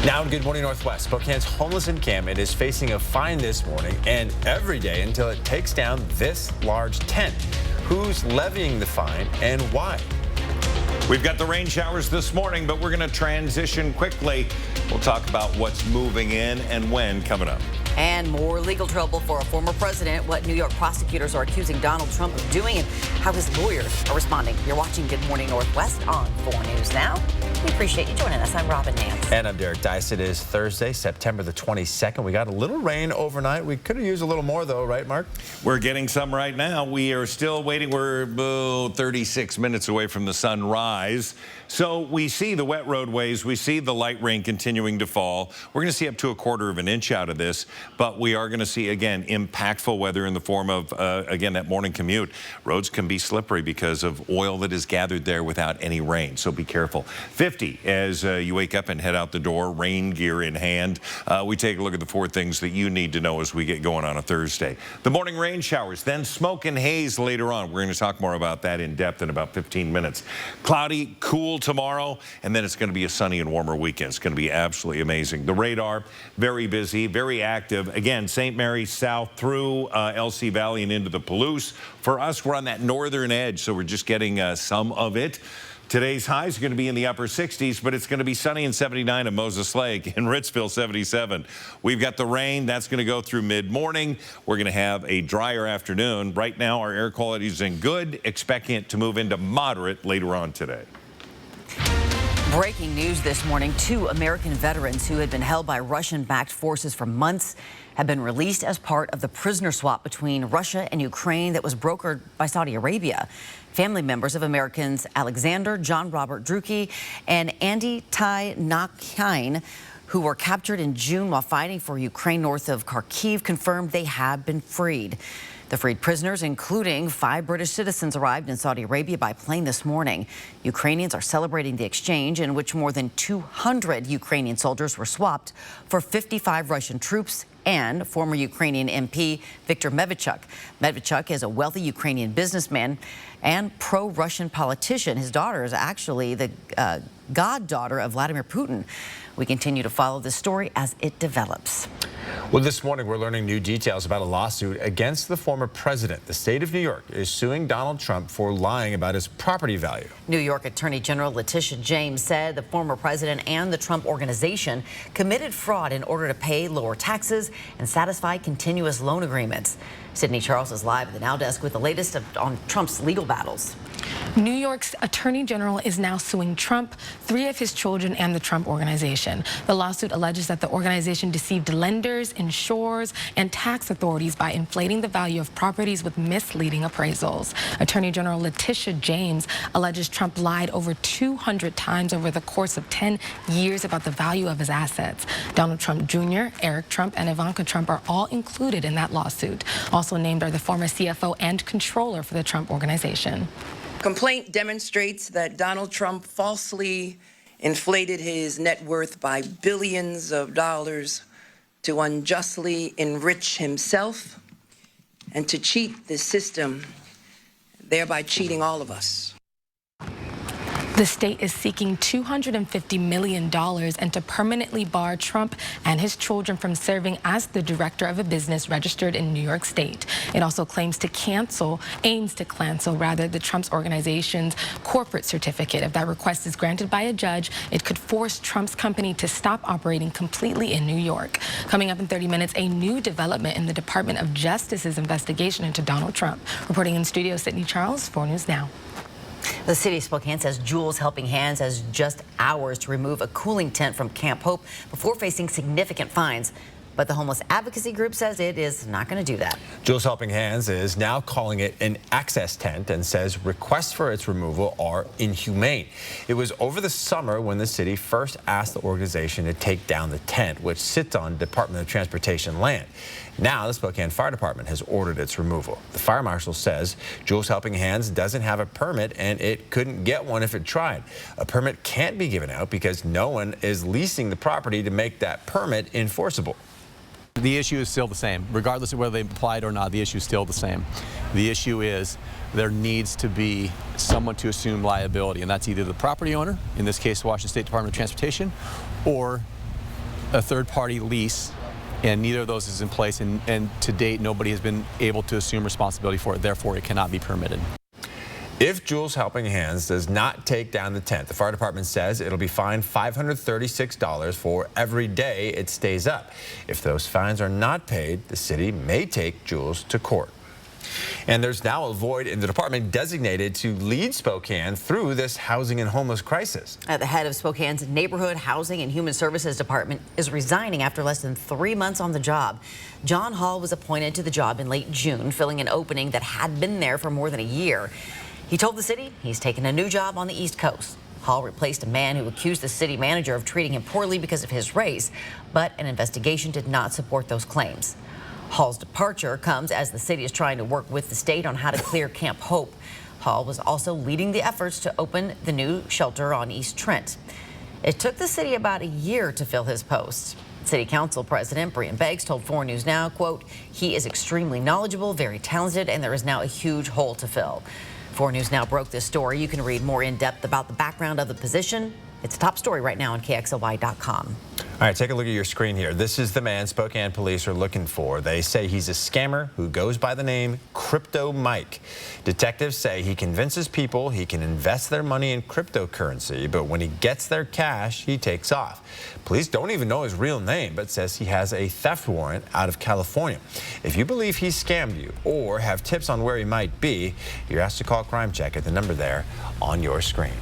Now in Good Morning Northwest, Spokane's homeless encampment is facing a fine this morning and every day until it takes down this large tent. Who's levying the fine and why? We've got the rain showers this morning, but we're going to transition quickly. We'll talk about what's moving in and when coming up. And more legal trouble for a former president, what New York prosecutors are accusing Donald Trump of doing, and how his lawyers are responding. You're watching Good Morning Northwest on 4 News Now. We appreciate you joining us. I'm Robin Nance. And I'm Derek Dice. It is Thursday, September the 22nd. We got a little rain overnight. We could have used a little more, though, right, Mark? We're getting some right now. We are still waiting. We're 36 minutes away from the sunrise. So we see the wet roadways. We see the light rain continuing to fall. We're going to see up to 1/4 of an inch out of this, but we are going to see, again, impactful weather in the form of, again, that morning commute. Roads can be slippery because of oil that is gathered there without any rain, so be careful. 50 as you wake up and head out the door, rain gear in hand. We take a look at the 4 things that you need to know as we get going on a Thursday. The morning rain showers, then smoke and haze later on. We're going to talk more about that in depth in about 15 minutes. Cloudy, cool tomorrow, and then it's going to be a sunny and warmer weekend. It's going to be absolutely amazing. The radar, very busy, very active. Again, St. Mary's south through LC Valley and into the Palouse. For us, we're on that northern edge, so we're just getting some of it. Today's highs are going to be in the upper 60s, but it's going to be sunny and 79 at Moses Lake, in Ritzville 77. We've got the rain. That's going to go through mid-morning. We're going to have a drier afternoon. Right now, our air quality is in good, expecting it to move into moderate later on today. Breaking news this morning, 2 American veterans who had been held by Russian-backed forces for months have been released as part of the prisoner swap between Russia and Ukraine that was brokered by Saudi Arabia. Family members of Americans Alexander John Robert Druki and Andy Tai Nakine, who were captured in June while fighting for Ukraine north of Kharkiv, confirmed they have been freed. The freed prisoners, including 5 British citizens, arrived in Saudi Arabia by plane this morning. Ukrainians are celebrating the exchange, in which more than 200 Ukrainian soldiers were swapped for 55 Russian troops and former Ukrainian MP Viktor Medvedchuk. Medvedchuk is a wealthy Ukrainian businessman and pro-Russian politician. His daughter is actually the goddaughter of Vladimir Putin. We continue to follow this story as it develops. Well, this morning we're learning new details about a lawsuit against the former president. The state of New York is suing Donald Trump for lying about his property value. New York Attorney General Letitia James said the former president and the Trump organization committed fraud in order to pay lower taxes and satisfy continuous loan agreements. Sydney Charles is live at the Now Desk with the latest on Trump's legal battles. New York's Attorney General is now suing Trump, 3 of his children, and the Trump Organization. The lawsuit alleges that the organization deceived lenders, insurers, and tax authorities by inflating the value of properties with misleading appraisals. Attorney General Letitia James alleges Trump lied over 200 times over the course of 10 years about the value of his assets. Donald Trump Jr., Eric Trump, and Ivanka Trump are all included in that lawsuit. Also named are the former CFO and controller for the Trump Organization. Complaint demonstrates that Donald Trump falsely inflated his net worth by billions of dollars to unjustly enrich himself and to cheat the system, thereby cheating all of us. The state is seeking $250 million and to permanently bar Trump and his children from serving as the director of a business registered in New York State. It also aims to cancel the Trump's organization's corporate certificate. If that request is granted by a judge, it could force Trump's company to stop operating completely in New York. Coming up in 30 minutes, a new development in the Department of Justice's investigation into Donald Trump. Reporting in studio, Sydney Charles, 4 News Now. The city of Spokane says Jules Helping Hands has just hours to remove a cooling tent from Camp Hope before facing significant fines. But the homeless advocacy group says it is not going to do that. Jules Helping Hands is now calling it an access tent and says requests for its removal are inhumane. It was over the summer when the city first asked the organization to take down the tent, which sits on Department of Transportation land. Now the Spokane Fire Department has ordered its removal. The fire marshal says Jules Helping Hands doesn't have a permit and it couldn't get one if it tried. A permit can't be given out because no one is leasing the property to make that permit enforceable. The issue is still the same. Regardless of whether they applied or not, the issue is still the same. The issue is there needs to be someone to assume liability, and that's either the property owner, in this case Washington State Department of Transportation, or a third-party lease, and neither of those is in place, and to date, nobody has been able to assume responsibility for it. Therefore, it cannot be permitted. If Jules Helping Hands does not take down the tent, the fire department says it'll be fined $536 for every day it stays up. If those fines are not paid, the city may take Jules to court. And there's now a void in the department designated to lead Spokane through this housing and homeless crisis. The head of Spokane's Neighborhood Housing and Human Services Department is resigning after less than 3 months on the job. John Hall was appointed to the job in late June, filling an opening that had been there for more than a year. He told the city he's taken a new job on the East Coast. Hall replaced a man who accused the city manager of treating him poorly because of his race, but an investigation did not support those claims. Hall's departure comes as the city is trying to work with the state on how to clear Camp Hope. Hall was also leading the efforts to open the new shelter on East Trent. It took the city about a year to fill his post. City Council President Brian Beggs told 4 News Now, quote, "He is extremely knowledgeable, very talented, and there is now a huge hole to fill." 4 News Now broke this story. You can read more in depth about the background of the position. It's a top story right now on KXLY.com. All right, take a look at your screen here. This is the man Spokane police are looking for. They say he's a scammer who goes by the name Crypto Mike. Detectives say he convinces people he can invest their money in cryptocurrency, but when he gets their cash, he takes off. Police don't even know his real name, but says he has a theft warrant out of California. If you believe he scammed you or have tips on where he might be, you're asked to call Crime Check at the number there on your screen.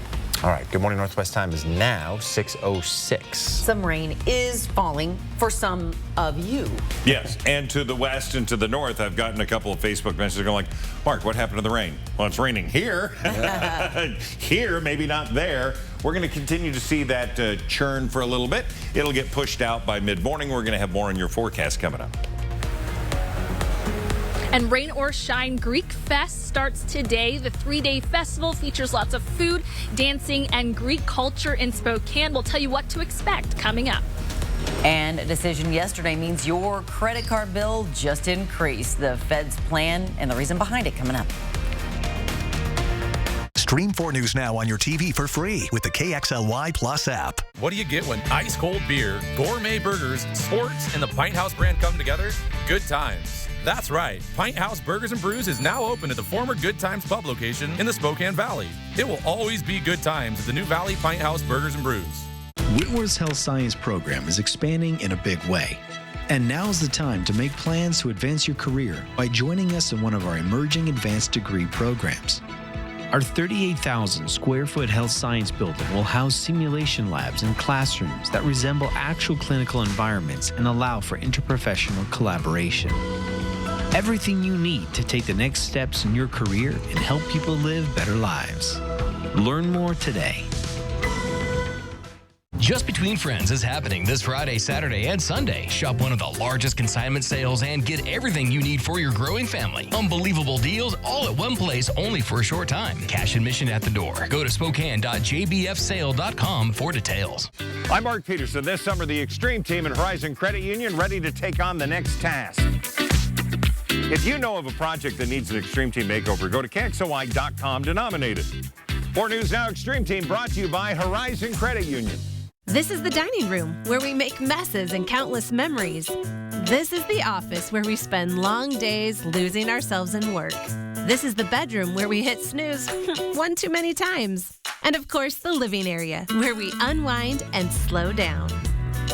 All right, Good Morning Northwest time is now 6:06. Some rain is falling for some of you. Yes, and to the west and to the north, I've gotten a couple of Facebook messages going like, Mark, what happened to the rain? Well, it's raining here. Here, maybe not there. We're going to continue to see that churn for a little bit. It'll get pushed out by mid-morning. We're going to have more on your forecast coming up. And Rain or Shine Greek Fest starts today. The 3-day festival features lots of food, dancing, and Greek culture in Spokane. We'll tell you what to expect coming up. And a decision yesterday means your credit card bill just increased. The Fed's plan and the reason behind it coming up. Stream 4 News Now on your TV for free with the KXLY Plus app. What do you get when ice cold beer, gourmet burgers, sports, and the Pint House brand come together? Good times. That's right. Pint House Burgers and Brews is now open at the former Good Times Pub location in the Spokane Valley. It will always be good times at the new Valley Pint House Burgers and Brews. Whitworth's Health Science program is expanding in a big way. And now's the time to make plans to advance your career by joining us in one of our emerging advanced degree programs. Our 38,000 square foot health science building will house simulation labs and classrooms that resemble actual clinical environments and allow for interprofessional collaboration. Everything you need to take the next steps in your career and help people live better lives. Learn more today. Just Between Friends is happening this Friday, Saturday, and Sunday. Shop one of the largest consignment sales and get everything you need for your growing family. Unbelievable deals all at one place only for a short time. Cash admission at the door. Go to spokane.jbfsale.com for details. I'm Mark Peterson. This summer, the Extreme Team and Horizon Credit Union ready to take on the next task. If you know of a project that needs an Extreme Team makeover, go to KXLY.com denominated. 4 News Now Extreme Team brought to you by Horizon Credit Union. This is the dining room, where we make messes and countless memories. This is the office, where we spend long days losing ourselves in work. This is the bedroom, where we hit snooze one too many times. And of course, the living area, where we unwind and slow down.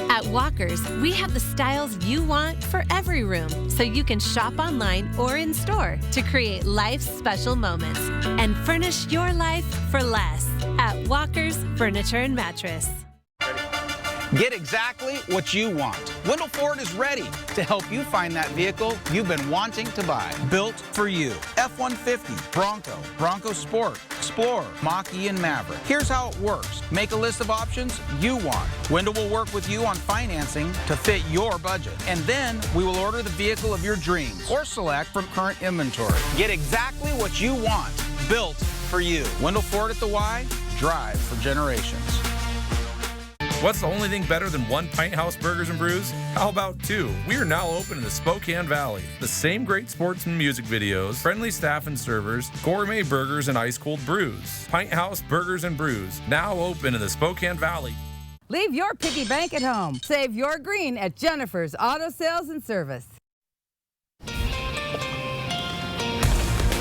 At Walker's, we have the styles you want for every room, so you can shop online or in store to create life's special moments and furnish your life for less at Walker's Furniture and Mattress. Get exactly what you want. Wendell Ford is ready to help you find that vehicle you've been wanting to buy. Built for you. F-150, Bronco, Bronco Sport, Explorer, Mach-E, and Maverick. Here's how it works. Make a list of options you want. Wendell will work with you on financing to fit your budget. And then we will order the vehicle of your dreams or select from current inventory. Get exactly what you want. Built for you. Wendell Ford at the Y. Drive for generations. What's the only thing better than one Pint House Burgers and Brews? How about 2? We are now open in the Spokane Valley. The same great sports and music videos, friendly staff and servers, gourmet burgers and ice cold brews. Pint House Burgers and Brews, now open in the Spokane Valley. Leave your piggy bank at home. Save your green at Jennifer's Auto Sales and Service.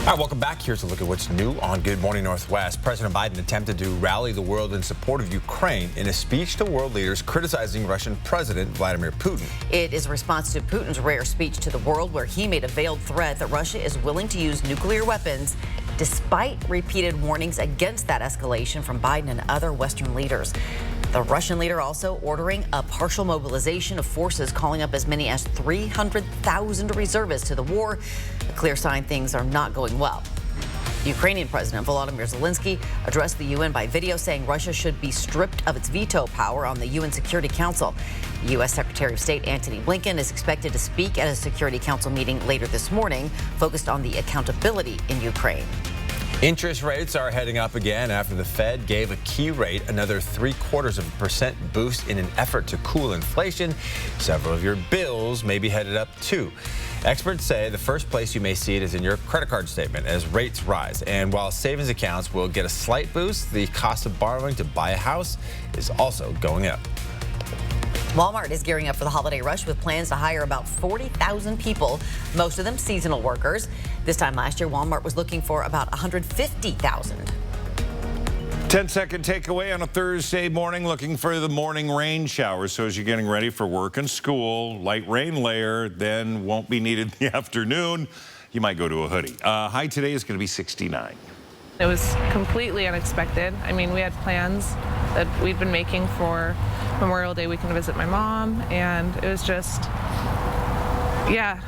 All right, welcome back. Here's a look at what's new on Good Morning Northwest. President Biden attempted to rally the world in support of Ukraine in a speech to world leaders criticizing Russian President Vladimir Putin. It is a response to Putin's rare speech to the world where he made a veiled threat that Russia is willing to use nuclear weapons despite repeated warnings against that escalation from Biden and other Western leaders. The Russian leader also ordering a partial mobilization of forces, calling up as many as 300,000 reservists to the war. A clear sign things are not going well. Ukrainian President Volodymyr Zelensky addressed the UN by video, saying Russia should be stripped of its veto power on the UN Security Council. U.S. Secretary of State Antony Blinken is expected to speak at a Security Council meeting later this morning, focused on the accountability in Ukraine. Interest rates are heading up again after the Fed gave a key rate another 0.75% boost in an effort to cool inflation. Several of your bills may be headed up too. Experts say the first place you may see it is in your credit card statement as rates rise. And while savings accounts will get a slight boost, the cost of borrowing to buy a house is also going up. Walmart is gearing up for the holiday rush with plans to hire about 40,000 people, most of them seasonal workers. This time last year, Walmart was looking for about 150,000. 10-second takeaway on a Thursday morning, looking for the morning rain showers. So as you're getting ready for work and school, light rain layer, then won't be needed in the afternoon. You might go to a hoodie. High today is going to be 69. It was completely unexpected. I mean, we had plans that we'd been making for Memorial Day weekend to visit my mom, and it was just, yeah.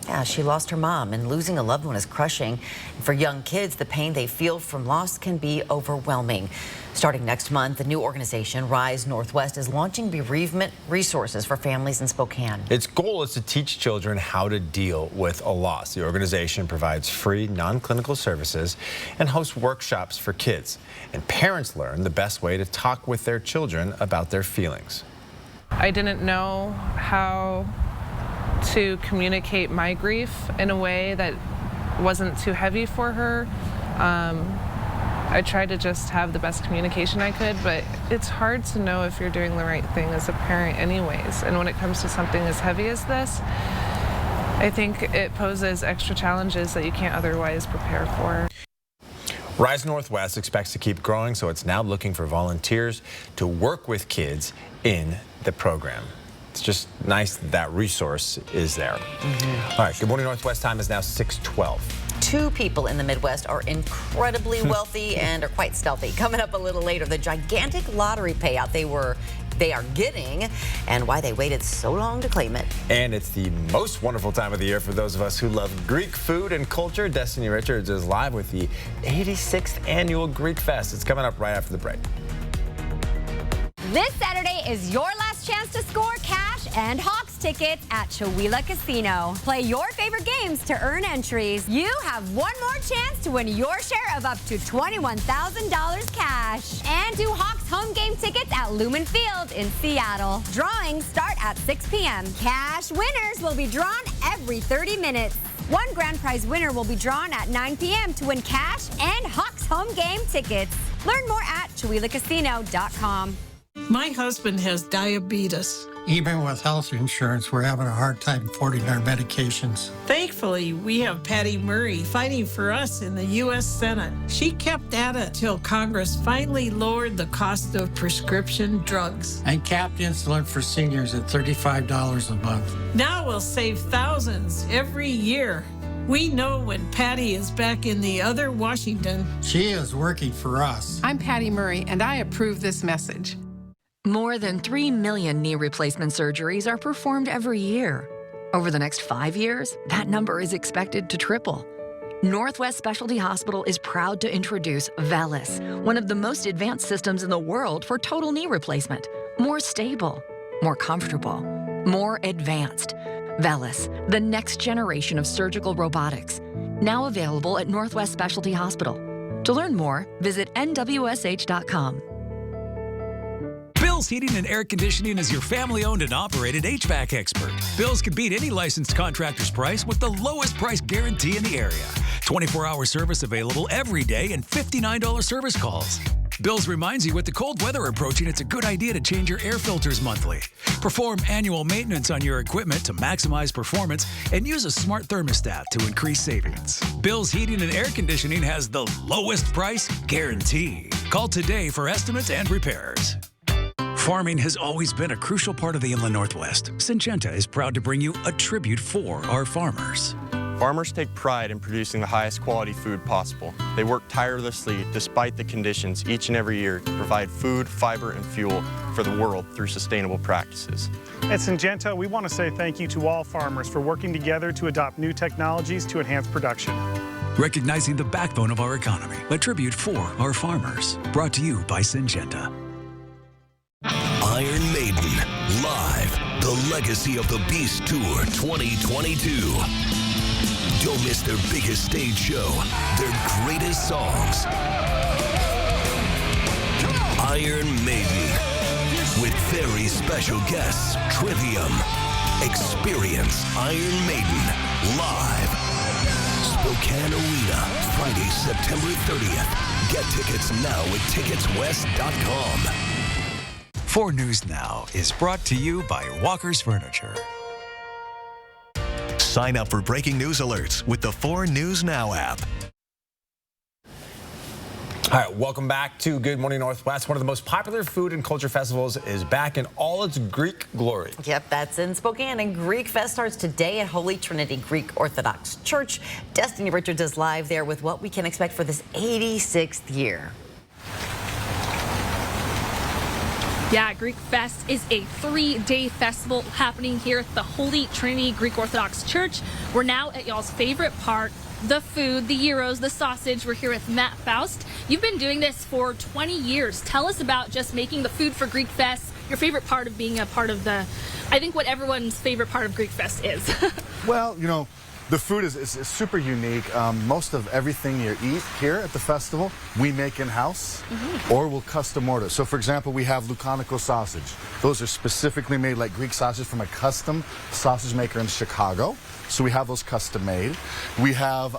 Yeah, she lost her mom, and losing a loved one is crushing. For young kids, the pain they feel from loss can be overwhelming. Starting next month, the new organization, Rise Northwest, is launching bereavement resources for families in Spokane. Its goal is to teach children how to deal with a loss. The organization provides free, non-clinical services and hosts workshops for kids. And parents learn the best way to talk with their children about their feelings. I didn't know how to communicate my grief in a way that wasn't too heavy for her. I tried to just have the best communication I could, but it's hard to know if you're doing the right thing as a parent anyways. And when it comes to something as heavy as this, I think it poses extra challenges that you can't otherwise prepare for. Rise Northwest expects to keep growing, so it's now looking for volunteers to work with kids in the program. It's just nice that resource is there. All right, Good Morning Northwest time is now 6:12. 2 people in the Midwest are incredibly wealthy and are quite stealthy. Coming up a little later, the gigantic lottery payout they are getting and why they waited so long to claim it. And it's the most wonderful time of the year for those of us who love Greek food and culture. Destiny Richards is live with the 86th annual Greek Fest. It's coming up right after the break. This Saturday is your last chance to score cash and Hawks tickets at Chewelah Casino. Play your favorite games to earn entries. You have one more chance to win your share of up to $21,000 cash. And 2 Hawks home game tickets at Lumen Field in Seattle. Drawings start at 6 p.m. Cash winners will be drawn every 30 minutes. One grand prize winner will be drawn at 9 p.m. to win cash and Hawks home game tickets. Learn more at ChewelahCasino.com. My husband has diabetes. Even with health insurance, we're having a hard time affording our medications. Thankfully, we have Patty Murray fighting for us in the U.S. Senate. She kept at it till Congress finally lowered the cost of prescription drugs. And capped insulin for seniors at $35 a month. Now we'll save thousands every year. We know when Patty is back in the other Washington. She is working for us. I'm Patty Murray, and I approve this message. More than 3 million knee replacement surgeries are performed every year. Over the next 5 years, that number is expected to triple. Northwest Specialty Hospital is proud to introduce VELYS, one of the most advanced systems in the world for total knee replacement. More stable, more comfortable, more advanced. VELYS, the next generation of surgical robotics. Now available at Northwest Specialty Hospital. To learn more, visit nwsh.com. Bill's Heating and Air Conditioning is your family-owned and operated HVAC expert. Bill's can beat any licensed contractor's price with the lowest price guarantee in the area. 24-hour service available every day and $59 service calls. Bills reminds you with the cold weather approaching, it's a good idea to change your air filters monthly. Perform annual maintenance on your equipment to maximize performance and use a smart thermostat to increase savings. Bills Heating and Air Conditioning has the lowest price guarantee. Call today for estimates and repairs. Farming has always been a crucial part of the Inland Northwest. Syngenta is proud to bring you a tribute for our farmers. Farmers take pride in producing the highest quality food possible. They work tirelessly despite the conditions each and every year to provide food, fiber, and fuel for the world through sustainable practices. At Syngenta, we want to say thank you to all farmers for working together to adopt new technologies to enhance production. Recognizing the backbone of our economy, a tribute for our farmers. Brought to you by Syngenta. Iron Maiden, live, the legacy of the Beast Tour 2022. Don't miss their biggest stage show, their greatest songs. Iron Maiden, with very special guests, Trivium. Experience Iron Maiden live. Spokane Arena, Friday, September 30th. Get tickets now at ticketswest.com. 4 News Now is brought to you by Walker's Furniture. Sign up for breaking news alerts with the 4 News Now app. All right, welcome back to Good Morning Northwest. One of the most popular food and culture festivals is back in all its Greek glory. Yep, that's in Spokane, and Greek Fest starts today at Holy Trinity Greek Orthodox Church. Destiny Richards is live there with what we can expect for this 86th year. Yeah, Greek Fest is a 3-day festival happening here at the Holy Trinity Greek Orthodox Church. We're now at y'all's favorite part, the food, the gyros, the sausage. We're here with Matt Faust. You've been doing this for 20 years. Tell us about just making the food for Greek Fest, your favorite part of being a part of the, I think what everyone's favorite part of Greek Fest is. Well, you know, the food is super unique. Most of everything you eat here at the festival, we make in-house or we'll custom order. So for example, we have Lucanico sausage. Those are specifically made like Greek sausage from a custom sausage maker in Chicago. So we have those custom made. We have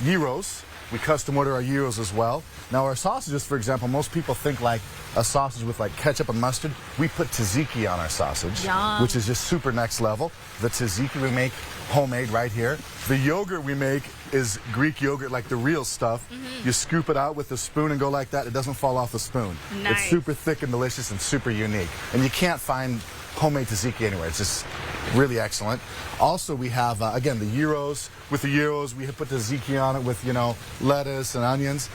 gyros. We custom order our gyros as well. Now our sausages, for example, most people think like a sausage with like ketchup and mustard. We put tzatziki on our sausage, which is just super next level. The tzatziki we make homemade right here. The yogurt we make is Greek yogurt, like the real stuff. You scoop it out with a spoon and go like that. It doesn't fall off the spoon. Nice. It's super thick and delicious and super unique. And you can't find homemade tzatziki anywhere. It's just really excellent. Also, we have, again, the gyros. With the gyros, we put the tzatziki on it with, you know, lettuce and onions.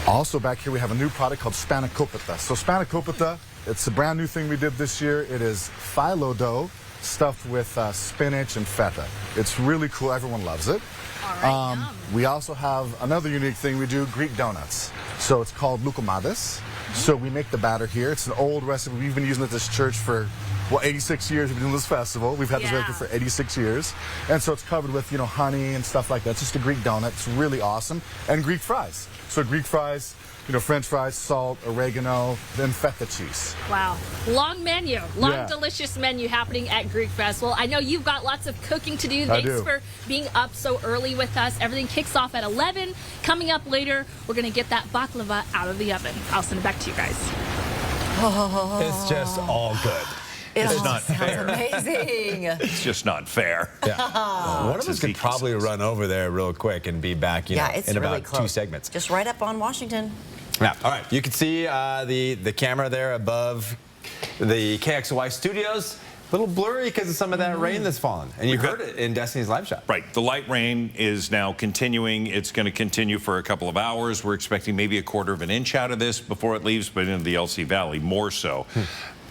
Also, back here, we have a new product called Spanakopita. So Spanakopita, it's a brand new thing we did this year. It is phyllo dough stuffed with spinach and feta. It's really cool. Everyone loves it. We also have another unique thing we do, Greek donuts. So it's called loukomades. So we make the batter here. It's an old recipe. We've been using it at this church for, well, 86 years. We've been doing this festival. We've had this recipe for 86 years. And so it's covered with, you know, honey and stuff like that. It's just a Greek donut. It's really awesome. And Greek fries. So Greek fries, you know, French fries, salt, oregano, then feta cheese. Wow. Long menu. Long, delicious menu happening at Greek Festival. I know you've got lots of cooking to do. Thanks for being up so early with us. Everything kicks off at 11. Coming up later, we're going to get that baklava out of the oven. I'll send it back to you guys. It's just all good. It's not fair. Amazing. It's just not fair. Yeah. One of us could probably run over there real quick and be back, you know, it's in really about close. 2 segments. Just right up on Washington. Yeah. All right. You can see the camera there above the KXLY studios. A little blurry because of some of that rain that's fallen. And you heard it in Destiny's live shot. Right. The light rain is now continuing. It's going to continue for a couple of hours. We're expecting maybe 1/4 of an inch out of this before it leaves, but into the LC Valley more so.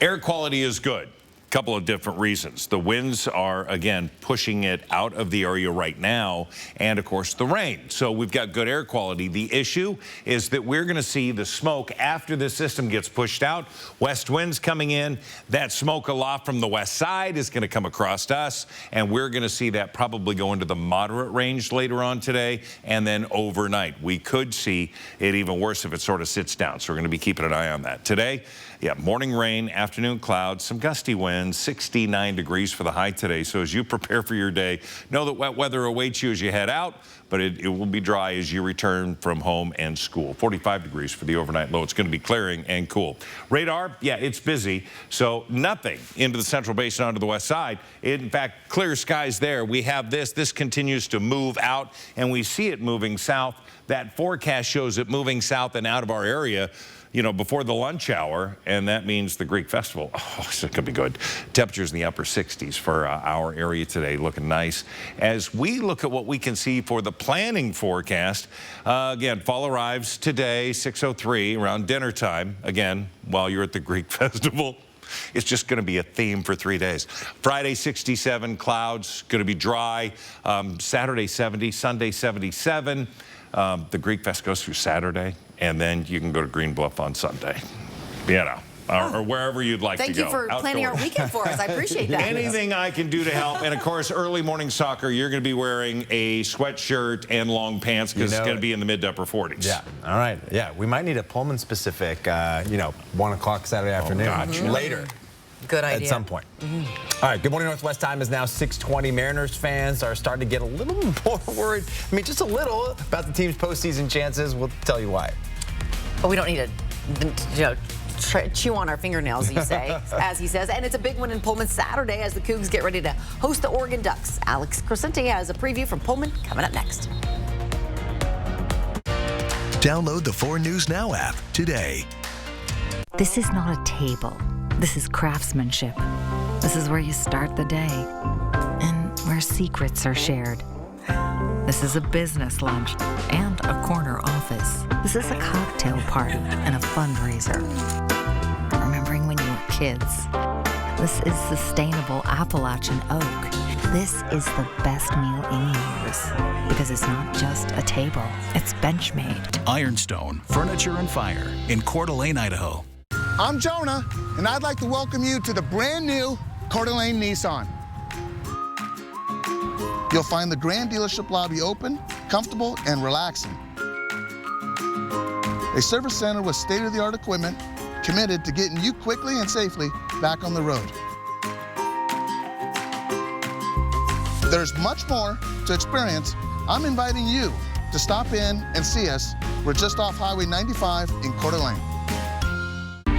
Air quality is good. Couple of different reasons. The winds are, again, pushing it out of the area right now, and of course the rain. So we've got good air quality. The issue is that we're going to see the smoke after the system gets pushed out. West winds coming in. That smoke aloft from the west side is going to come across us, and we're going to see that probably go into the moderate range later on today, and then overnight. We could see it even worse if it sort of sits down, so we're going to be keeping an eye on that. Today, Yeah, morning rain, afternoon clouds, some gusty winds, 69 degrees for the high today. So as you prepare for your day, know that wet weather awaits you as you head out, but it will be dry as you return from home and school. 45 degrees for the overnight low. It's going to be clearing and cool. Radar, yeah, it's busy. So nothing into the central basin onto the west side. In fact, clear skies there. We have this. This continues to move out, and we see it moving south. That forecast shows it moving south and out of our area, you know, before the lunch hour, and that means the Greek festival. Oh, it's going to be good. Temperatures in the upper 60s for our area today, looking nice. As we look at what we can see for the planning forecast, again, fall arrives today, 6:03, around dinner time. Again, while you're at the Greek festival. It's just going to be a theme for 3 days. Friday, 67, clouds, going to be dry. Saturday, 70, Sunday, 77. The Greek Fest goes through Saturday, and then you can go to Green Bluff on Sunday, you know, or wherever you'd like to go. Thank you for planning our weekend for us. I appreciate that. Anything I can do to help. And, of course, early morning soccer, you're going to be wearing a sweatshirt and long pants because it's going to be in the mid to upper 40s. Yeah. All right. Yeah. We might need a Pullman-specific, 1 o'clock Saturday afternoon. Later. Good idea. At some point. All right, Good Morning Northwest time is now 6:20. Mariners fans are starting to get a little more worried. I mean, just a little about the team's postseason chances. We'll tell you why. But we don't need to, chew on our fingernails, you say, as he says. And it's a big one in Pullman Saturday as the Cougs get ready to host the Oregon Ducks. Alex Crescenti has a preview from Pullman coming up next. Download the 4 News Now app today. This is not a table. This is craftsmanship. This is where you start the day and where secrets are shared. This is a business lunch and a corner office. This is a cocktail party and a fundraiser. Remembering when you were kids. This is sustainable Appalachian oak. This is the best meal in years because it's not just a table, it's Benchmade. Ironstone Furniture and Fire in Coeur d'Alene, Idaho. I'm Jonah, and I'd like to welcome you to the brand new Coeur d'Alene Nissan. You'll find the grand dealership lobby open, comfortable, and relaxing. A service center with state-of-the-art equipment committed to getting you quickly and safely back on the road. There's much more to experience. I'm inviting you to stop in and see us. We're just off Highway 95 in Coeur d'Alene.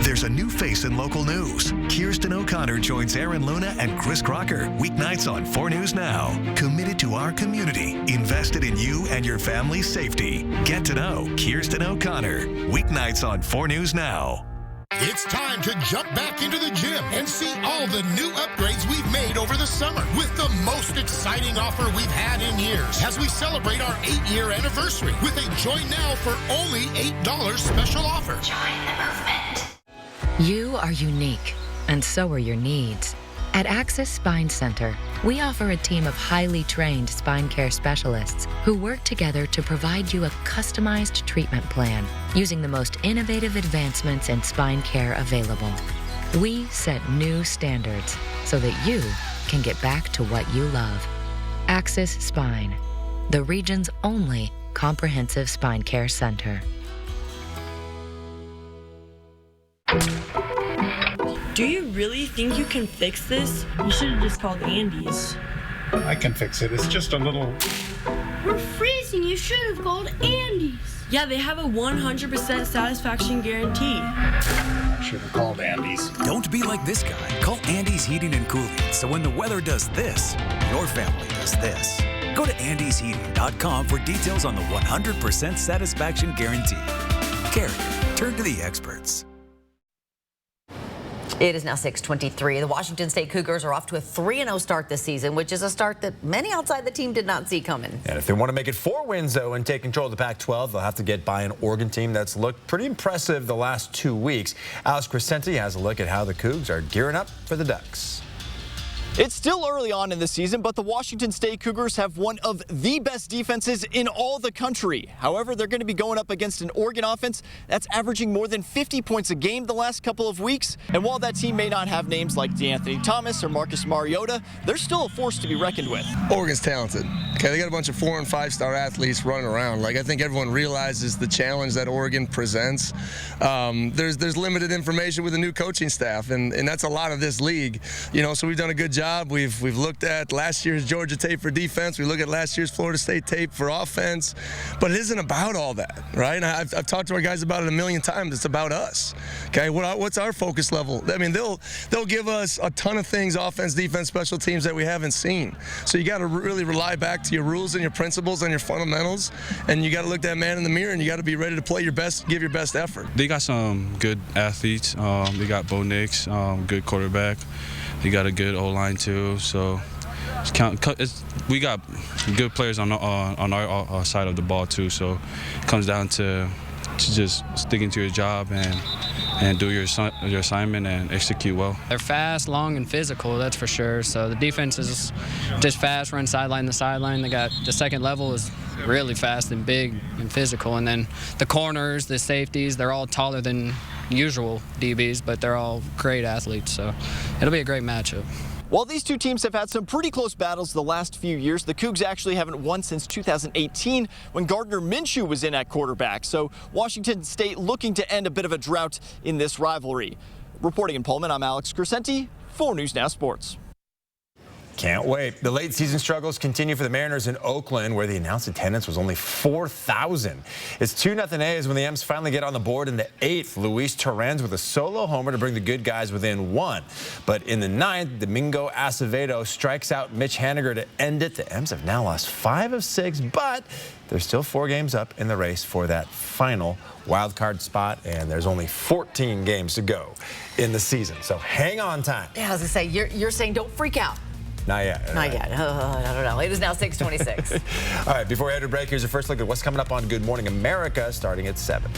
There's a new face in local news. Kirsten O'Connor joins Aaron Luna and Chris Crocker weeknights on 4 News Now. Committed to our community, invested in you and your family's safety. Get to know Kirsten O'Connor weeknights on 4 News Now. It's time to jump back into the gym and see all the new upgrades we've made over the summer with the most exciting offer we've had in years as we celebrate our 8-year anniversary with a Join Now for only $8 special offer. Join the movement. You are unique, and so are your needs. At Axis Spine Center, we offer a team of highly trained spine care specialists who work together to provide you a customized treatment plan using the most innovative advancements in spine care available. We set new standards so that you can get back to what you love. Axis Spine, the region's only comprehensive spine care center. Do you really think you can fix this? You should have just called Andy's. I can fix it. It's just a little... We're freezing. You should have called Andy's. Yeah, they have a 100% satisfaction guarantee. Should have called Andy's. Don't be like this guy. Call Andy's Heating and Cooling. So when the weather does this, your family does this. Go to andysheating.com for details on the 100% satisfaction guarantee. Carrier, turn to the experts. It is now 6:23. The Washington State Cougars are off to a 3-0 start this season, which is a start that many outside the team did not see coming. And if they want to make it 4 wins, though, and take control of the Pac-12, they'll have to get by an Oregon team that's looked pretty impressive the last 2 weeks. Alex Crescenti has a look at how the Cougs are gearing up for the Ducks. It's still early on in the season, but the Washington State Cougars have one of the best defenses in all the country. However, they're going to be going up against an Oregon offense that's averaging more than 50 points a game the last couple of weeks. And while that team may not have names like DeAnthony Thomas or Marcus Mariota, they're still a force to be reckoned with. Oregon's talented. Okay, they got a bunch of 4- and 5-star athletes running around. Like, I think everyone realizes the challenge that Oregon presents. There's limited information with the new coaching staff, and that's a lot of this league. You know, so we've done a good job. We've looked at last year's Georgia tape for defense. We look at last year's Florida State tape for offense. But it isn't about all that, right? And I've talked to our guys about it a million times. It's about us. Okay, what's our focus level? I mean, they'll give us a ton of things, offense, defense, special teams, that we haven't seen. So you got to really rely back to your rules and your principles and your fundamentals, and you got to look that man in the mirror, and you got to be ready to play your best, give your best effort. They got some good athletes. They got Bo Nix, good quarterback. They got a good O-line too. So we got good players on our side of the ball too. So it comes down to just sticking to your job and do your assignment and execute well. They're fast, long, and physical, that's for sure. So the defense is just fast, run sideline to sideline. They got the second level is really fast and big and physical. And then the corners, the safeties, they're all taller than usual DBs, but they're all great athletes. So it'll be a great matchup. While these two teams have had some pretty close battles the last few years, the Cougs actually haven't won since 2018 when Gardner Minshew was in at quarterback. So Washington State looking to end a bit of a drought in this rivalry. Reporting in Pullman, I'm Alex Crescenti, 4 News Now Sports. Can't wait. The late season struggles continue for the Mariners in Oakland, where the announced attendance was only 4,000. It's 2-0 A's when the M's finally get on the board in the 8th. Luis Torrens with a solo homer to bring the good guys within 1. But in the 9th, Domingo Acevedo strikes out Mitch Haniger to end it. The M's have now lost 5 of 6, but they're still 4 games up in the race for that final wild card spot, and there's only 14 games to go in the season. So hang on time. Yeah, I was going to say, you're saying don't freak out. Not yet. Not yet. I don't know. It is now 6:26. All right, before we head to break, here's a first look at what's coming up on Good Morning America, starting at 7.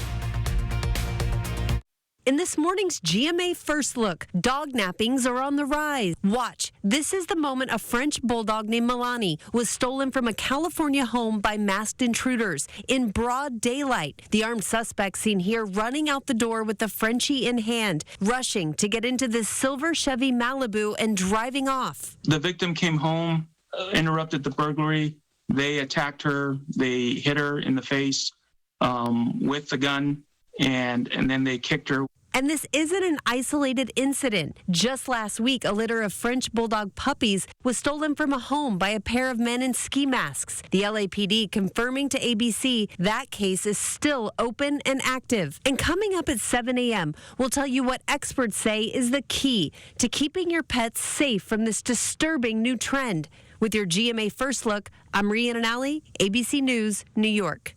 In this morning's GMA First Look, dog nappings are on the rise. Watch. This is the moment a French bulldog named Milani was stolen from a California home by masked intruders in broad daylight. The armed suspect seen here running out the door with the Frenchie in hand, rushing to get into this silver Chevy Malibu and driving off. The victim came home, interrupted the burglary. They attacked her. They hit her in the face with the gun, and then they kicked her. And this isn't an isolated incident. Just last week, a litter of French bulldog puppies was stolen from a home by a pair of men in ski masks. The LAPD confirming to ABC that case is still open and active. And coming up at 7 a.m., we'll tell you what experts say is the key to keeping your pets safe from this disturbing new trend. With your GMA First Look, I'm Rhiannon Alley, ABC News, New York.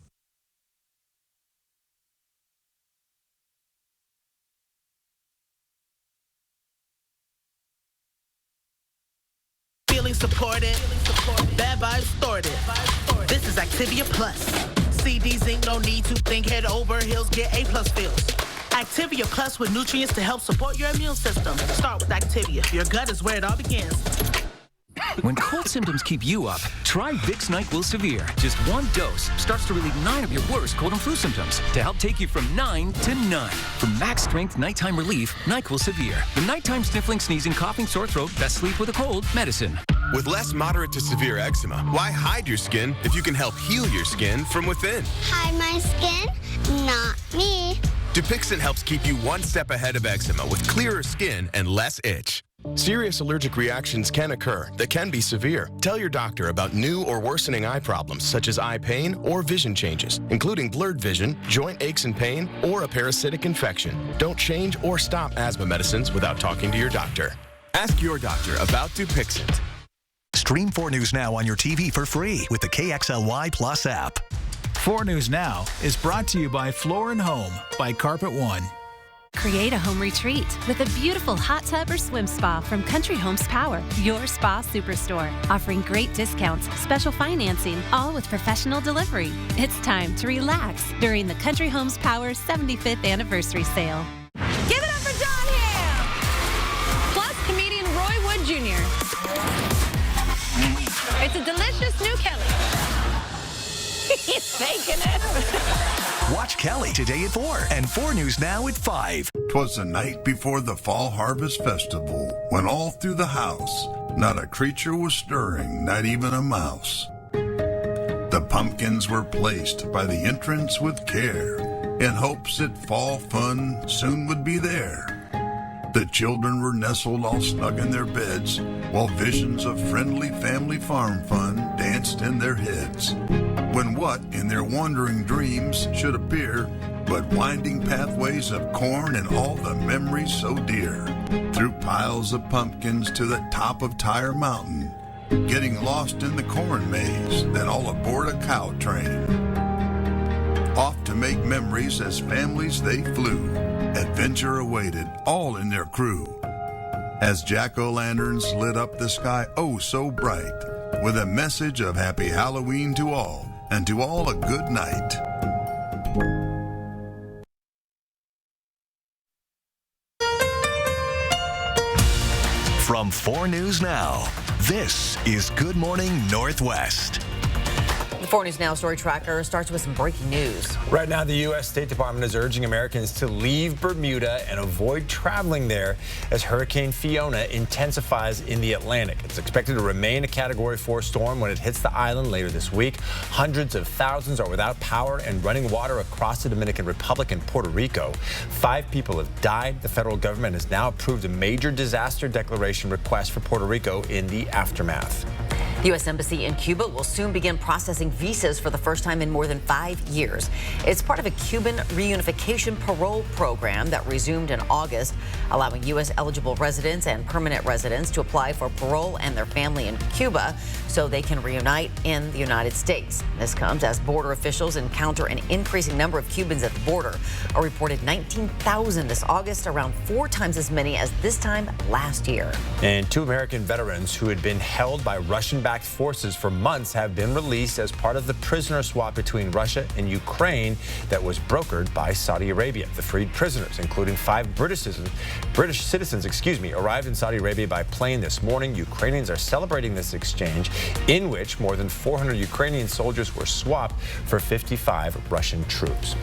Feeling supported, bad vibes started. This is Activia Plus. CDs ain't no need to think, head over heels, get A+ feels. Activia Plus with nutrients to help support your immune system. Start with Activia. Your gut is where it all begins. When cold symptoms keep you up, try Vicks NyQuil Severe. Just 1 dose starts to relieve 9 of your worst cold and flu symptoms to help take you from 9 to 9. For max strength nighttime relief, NyQuil Severe. The nighttime sniffling, sneezing, coughing, sore throat, best sleep with a cold medicine. With less moderate to severe eczema, why hide your skin if you can help heal your skin from within? Hide my skin? Not me. Dupixent helps keep you 1 step ahead of eczema with clearer skin and less itch. Serious allergic reactions can occur that can be severe. Tell your doctor about new or worsening eye problems such as eye pain or vision changes, including blurred vision, joint aches and pain, or a parasitic infection. Don't change or stop asthma medicines without talking to your doctor. Ask your doctor about Dupixent. Stream 4 News Now on your TV for free with the KXLY Plus app. 4 News Now is brought to you by Floor & Home by Carpet One. Create a home retreat with a beautiful hot tub or swim spa from Country Homes Power, your spa superstore. Offering great discounts, special financing, all with professional delivery. It's time to relax during the Country Homes Power 75th anniversary sale. Give it up for John Hamm! Plus comedian Roy Wood Jr. the delicious new Kelly. He's faking it. Watch Kelly today at 4 and 4 News Now at 5. 'Twas the night before the Fall Harvest Festival, when all through the house, not a creature was stirring, not even a mouse. The pumpkins were placed by the entrance with care, in hopes that fall fun soon would be there. The children were nestled all snug in their beds, while visions of friendly family farm fun danced in their heads. When what in their wandering dreams should appear but winding pathways of corn and all the memories so dear, through piles of pumpkins to the top of Tire Mountain, getting lost in the corn maze, then all aboard a cow train. Off to make memories as families they flew, adventure awaited all in their crew. As jack-o'-lanterns lit up the sky oh so bright, with a message of happy Halloween to all, and to all a good night. From 4 News Now, this is Good Morning Northwest. The 4 News Now story tracker starts with some breaking news. Right now, the U.S. State Department is urging Americans to leave Bermuda and avoid traveling there as Hurricane Fiona intensifies in the Atlantic. It's expected to remain a Category 4 storm when it hits the island later this week. Hundreds of thousands are without power and running water across the Dominican Republic and Puerto Rico. 5 people have died. The federal government has now approved a major disaster declaration request for Puerto Rico in the aftermath. The U.S. Embassy in Cuba will soon begin processing visas for the first time in more than 5 years. It's part of a Cuban reunification parole program that resumed in August, allowing U.S. eligible residents and permanent residents to apply for parole and their family in Cuba so they can reunite in the United States. This comes as border officials encounter an increasing number of Cubans at the border. A reported 19,000 this August, around 4 times as many as this time last year. And 2 American veterans who had been held by Russian-backed forces for months have been released as part of the prisoner swap between Russia and Ukraine that was brokered by Saudi Arabia. The freed prisoners, including 5 British citizens, arrived in Saudi Arabia by plane this morning. Ukrainians are celebrating this exchange, in which more than 400 Ukrainian soldiers were swapped for 55 Russian troops.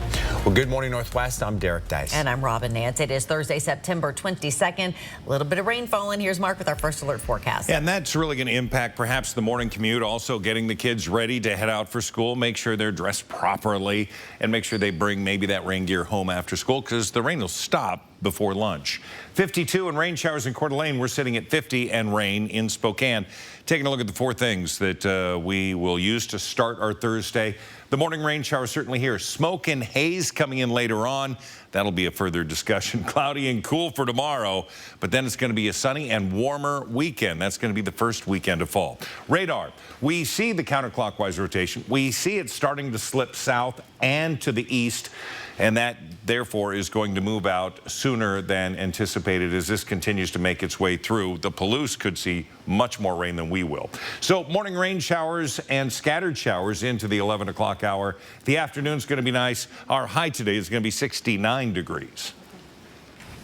Well, good morning, Northwest. I'm Derek Dice. And I'm Robin Nance. It is Thursday, September 22nd. A little bit of rain falling. Here's Mark with our first alert forecast. Yeah, and that's really going to impact perhaps the morning commute, also getting the kids ready to head out for school. Make sure they're dressed properly and make sure they bring maybe that rain gear home after school, because the rain will stop before lunch. 52 and rain showers in Coeur d'Alene. We're sitting at 50 and rain in Spokane. Taking a look at the 4 things that we will use to start our Thursday. The morning rain shower certainly here. Smoke and haze coming in later on. That'll be a further discussion. Cloudy and cool for tomorrow, but then it's going to be a sunny and warmer weekend. That's going to be the first weekend of fall. Radar. We see the counterclockwise rotation. We see it starting to slip south and to the east, and that therefore is going to move out sooner than anticipated as this continues to make its way through. The Palouse could see much more rain than we will. So morning rain showers and scattered showers into the 11 o'clock hour. The afternoon's going to be nice. Our high today is going to be 69 degrees.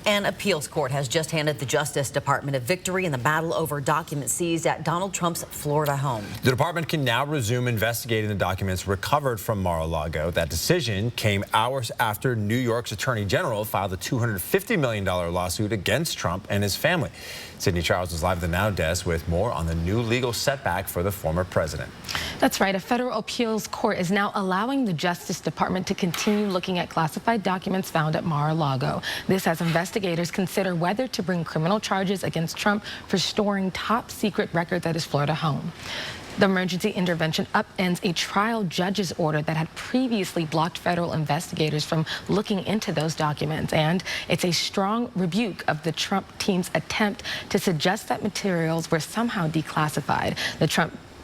An appeals court has just handed the Justice Department a victory in the battle over documents seized at Donald Trump's Florida home. The department can now resume investigating the documents recovered from Mar-A-Lago. That decision came hours after New York's Attorney General filed a $250 million lawsuit against Trump and his family. Sydney Charles is live at the Now Desk with more on the new legal setback for the former president. That's right. A federal appeals court is now allowing the Justice Department to continue looking at classified documents found at Mar-A-Lago. This as investigators consider whether to bring criminal charges against Trump for storing top secret records at his Florida home. The emergency intervention upends a trial judge's order that had previously blocked federal investigators from looking into those documents. And it's a strong rebuke of the Trump team's attempt to suggest that materials were somehow declassified.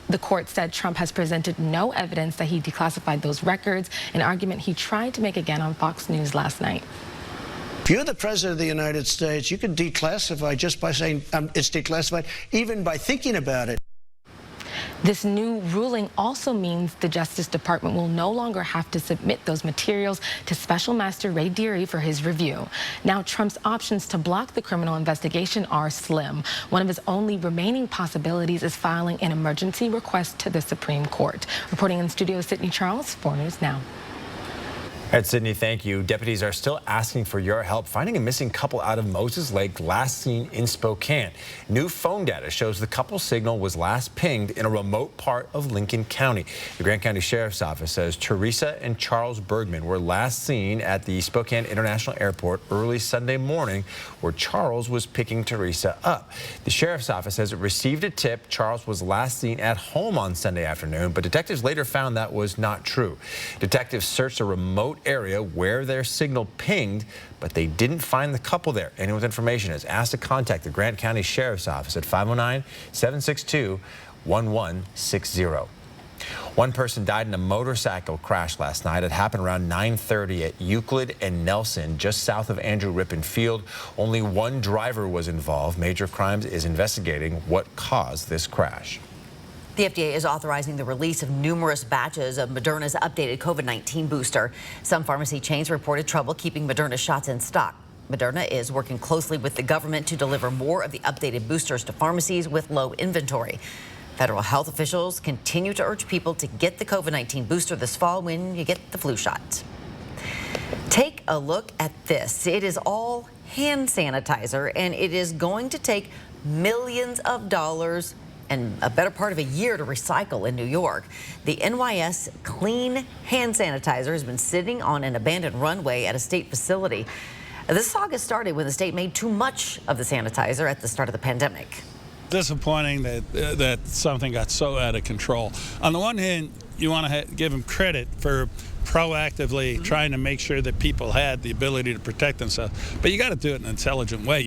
The court said Trump has presented no evidence that he declassified those records, an argument he tried to make again on Fox News last night. If you're the president of the United States, you can declassify just by saying it's declassified, even by thinking about it. This new ruling also means the Justice Department will no longer have to submit those materials to Special Master Ray Deary for his review. Now, Trump's options to block the criminal investigation are slim. One of his only remaining possibilities is filing an emergency request to the Supreme Court. Reporting in studio, Sydney Charles, 4 News Now. All right, Sydney, thank you. Deputies are still asking for your help finding a missing couple out of Moses Lake, last seen in Spokane. New phone data shows the couple's signal was last pinged in a remote part of Lincoln County. The Grant County Sheriff's Office says Teresa and Charles Bergman were last seen at the Spokane International Airport early Sunday morning, where Charles was picking Teresa up. The Sheriff's Office says it received a tip Charles was last seen at home on Sunday afternoon, but detectives later found that was not true. Detectives searched a remote area where their signal pinged, but they didn't find the couple there. Anyone with information is asked to contact the Grant County Sheriff's Office at 509-762-1160. One person died in a motorcycle crash last night. It happened around 9:30 at Euclid and Nelson, just south of Andrew Rippon Field. Only one driver was involved. Major Crimes is investigating what caused this crash. The FDA is authorizing the release of numerous batches of Moderna's updated COVID-19 booster. Some pharmacy chains reported trouble keeping Moderna shots in stock. Moderna is working closely with the government to deliver more of the updated boosters to pharmacies with low inventory. Federal health officials continue to urge people to get the COVID-19 booster this fall when you get the flu shot. Take a look at this. It is all hand sanitizer, and it is going to take millions of dollars and a better part of a year to recycle in New York. The NYS Clean Hand Sanitizer has been sitting on an abandoned runway at a state facility. This saga started when the state made too much of the sanitizer at the start of the pandemic. Disappointing that something got so out of control. On the one hand, you want to give them credit for proactively trying to make sure that people had the ability to protect themselves, but you got to do it in an intelligent way.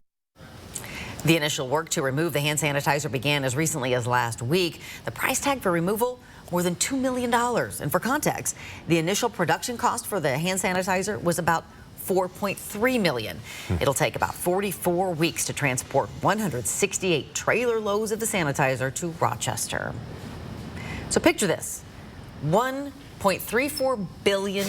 The initial work to remove the hand sanitizer began as recently as last week. The price tag for removal, more than $2 million. And for context, the initial production cost for the hand sanitizer was about $4.3 million. It'll take about 44 weeks to transport 168 trailer loads of the sanitizer to Rochester. So picture this, $1.34 billion.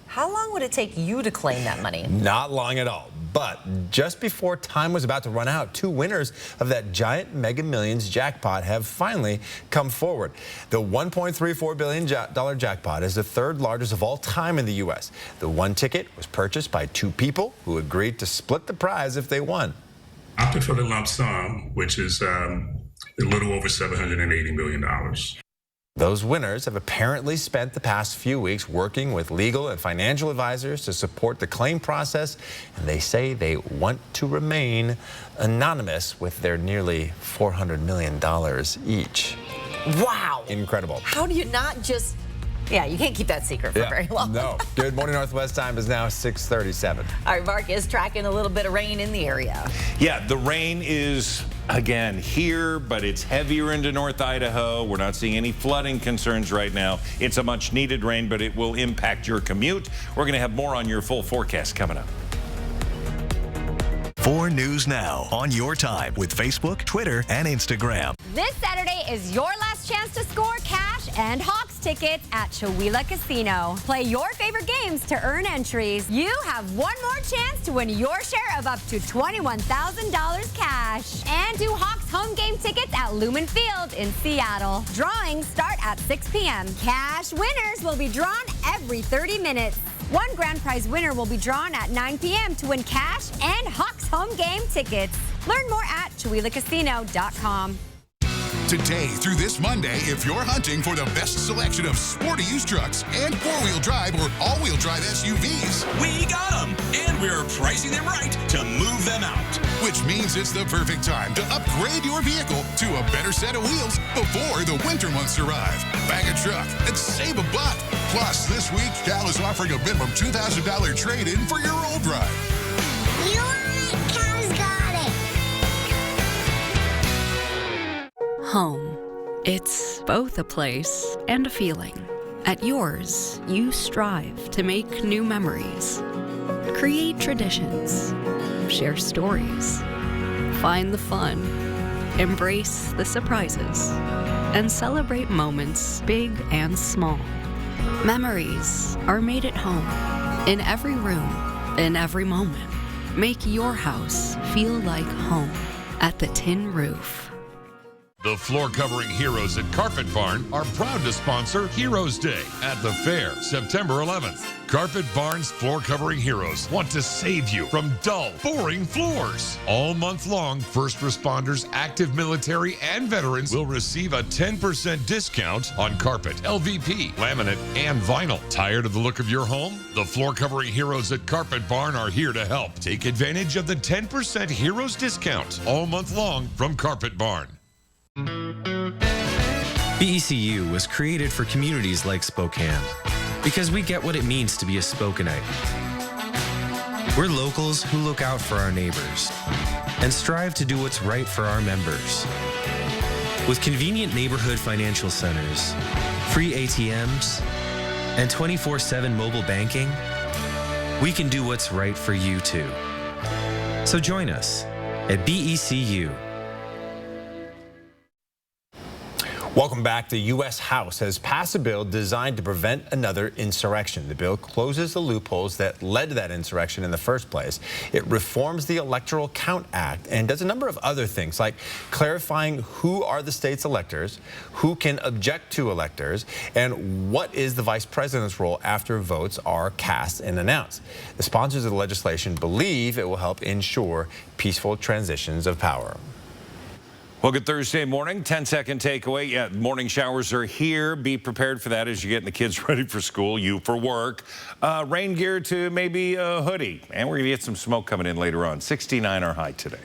How long would it take you to claim that money? Not long at all. But just before time was about to run out, two winners of that giant Mega Millions jackpot have finally come forward. The $1.34 billion jackpot is the third largest of all time in the U.S. The one ticket was purchased by two people who agreed to split the prize if they won. I opted for the lump sum, which is a little over $780 million. Those winners have apparently spent the past few weeks working with legal and financial advisors to support the claim process, and they say they want to remain anonymous with their nearly $400 million each. Wow. Incredible. How do you not just... Yeah, you can't keep that secret for very long. No. Good morning, Northwest time is now 6:37. All right, Mark is tracking a little bit of rain in the area. Yeah, the rain is, again, here, but it's heavier into North Idaho. We're not seeing any flooding concerns right now. It's a much needed rain, but it will impact your commute. We're going to have more on your full forecast coming up. 4 News Now on your time with Facebook, Twitter, and Instagram. This Saturday is your last chance to score cash and Hawks tickets at Chewelah Casino. Play your favorite games to earn entries. You have one more chance to win your share of up to $21,000 cash. And do Hawks home game tickets at Lumen Field in Seattle. Drawings start at 6 p.m. Cash winners will be drawn every 30 minutes. One grand prize winner will be drawn at 9 p.m. to win cash and Hawks home game tickets. Learn more at ChewelahCasino.com. Today through this Monday, if you're hunting for the best selection of sporty used trucks and four-wheel drive or all-wheel drive SUVs, we got them, and we're pricing them right to move them out. Which means it's the perfect time to upgrade your vehicle to a better set of wheels before the winter months arrive. Bag a truck and save $1. Plus, this week, Cal is offering a minimum $2,000 trade-in for your old ride. You want it? Cal's got it. Home. It's both a place and a feeling. At yours, you strive to make new memories, create traditions, share stories, find the fun, embrace the surprises. and celebrate moments big and small. Memories are made at home, in every room, in every moment. Make your house feel like home at the Tin Roof. The floor covering heroes at Carpet Barn are proud to sponsor Heroes Day at the fair, September 11th. Carpet Barn's floor covering heroes want to save you from dull, boring floors. All month long, first responders, active military, and veterans will receive a 10% discount on carpet, LVP, laminate, and vinyl. Tired of the look of your home? The floor covering heroes at Carpet Barn are here to help. Take advantage of the 10% heroes discount all month long from Carpet Barn. BECU was created for communities like Spokane because we get what it means to be a Spokanite. We're locals who look out for our neighbors and strive to do what's right for our members. With convenient neighborhood financial centers, free ATMs, and 24/7 mobile banking, we can do what's right for you too. So join us at BECU. Welcome back. The U.S. House has passed a bill designed to prevent another insurrection. The bill closes the loopholes that led to that insurrection in the first place. It reforms the Electoral Count Act and does a number of other things, like clarifying who are the state's electors, who can object to electors, and what is the vice president's role after votes are cast and announced. The sponsors of the legislation believe it will help ensure peaceful transitions of power. Well, good Thursday morning. 10-second takeaway. Yeah, morning showers are here. Be prepared for that as you're getting the kids ready for school, you for work. Rain gear to maybe a hoodie. And we're going to get some smoke coming in later on. 69 our high today.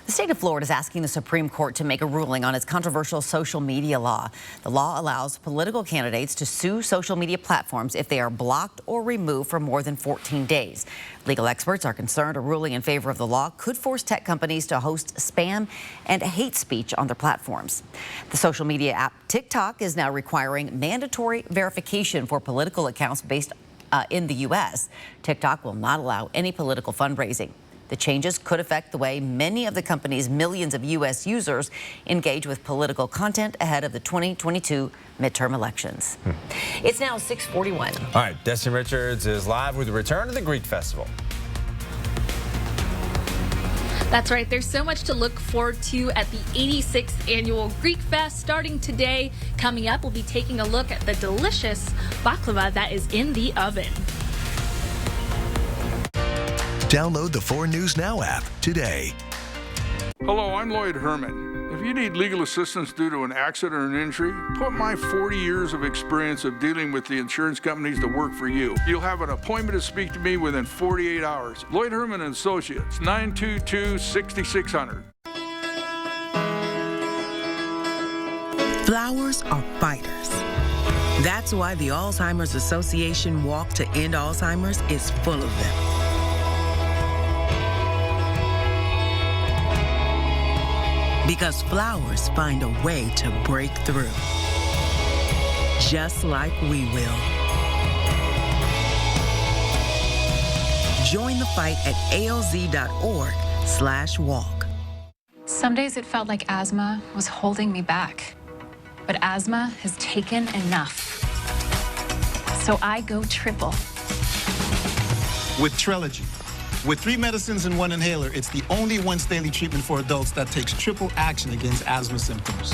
The state of Florida is asking the Supreme Court to make a ruling on its controversial social media law. The law allows political candidates to sue social media platforms if they are blocked or removed for more than 14 days. Legal experts are concerned a ruling in favor of the law could force tech companies to host spam and hate speech on their platforms. The social media app TikTok is now requiring mandatory verification for political accounts based in the U.S. TikTok will not allow any political fundraising. The changes could affect the way many of the company's millions of U.S. users engage with political content ahead of the 2022 midterm elections. It's now 6:41. All right, Destin Richards is live with the return of the Greek Festival. That's right. There's so much to look forward to at the 86th annual Greek Fest starting today. Coming up, we'll be taking a look at the delicious baklava that is in the oven. Download the 4 News Now app today. Hello, I'm Lloyd Herman. If you need legal assistance due to an accident or an injury, put my 40 years of experience of dealing with the insurance companies to work for you. You'll have an appointment to speak to me within 48 hours. Lloyd Herman & Associates, 922-6600. Flowers are fighters. That's why the Alzheimer's Association Walk to End Alzheimer's is full of them. Because flowers find a way to break through. Just like we will. Join the fight at alz.org/walk. Some days it felt like asthma was holding me back. But asthma has taken enough. So I go triple. With Trelegy. With 3 medicines and 1 inhaler, it's the only once-daily treatment for adults that takes triple action against asthma symptoms.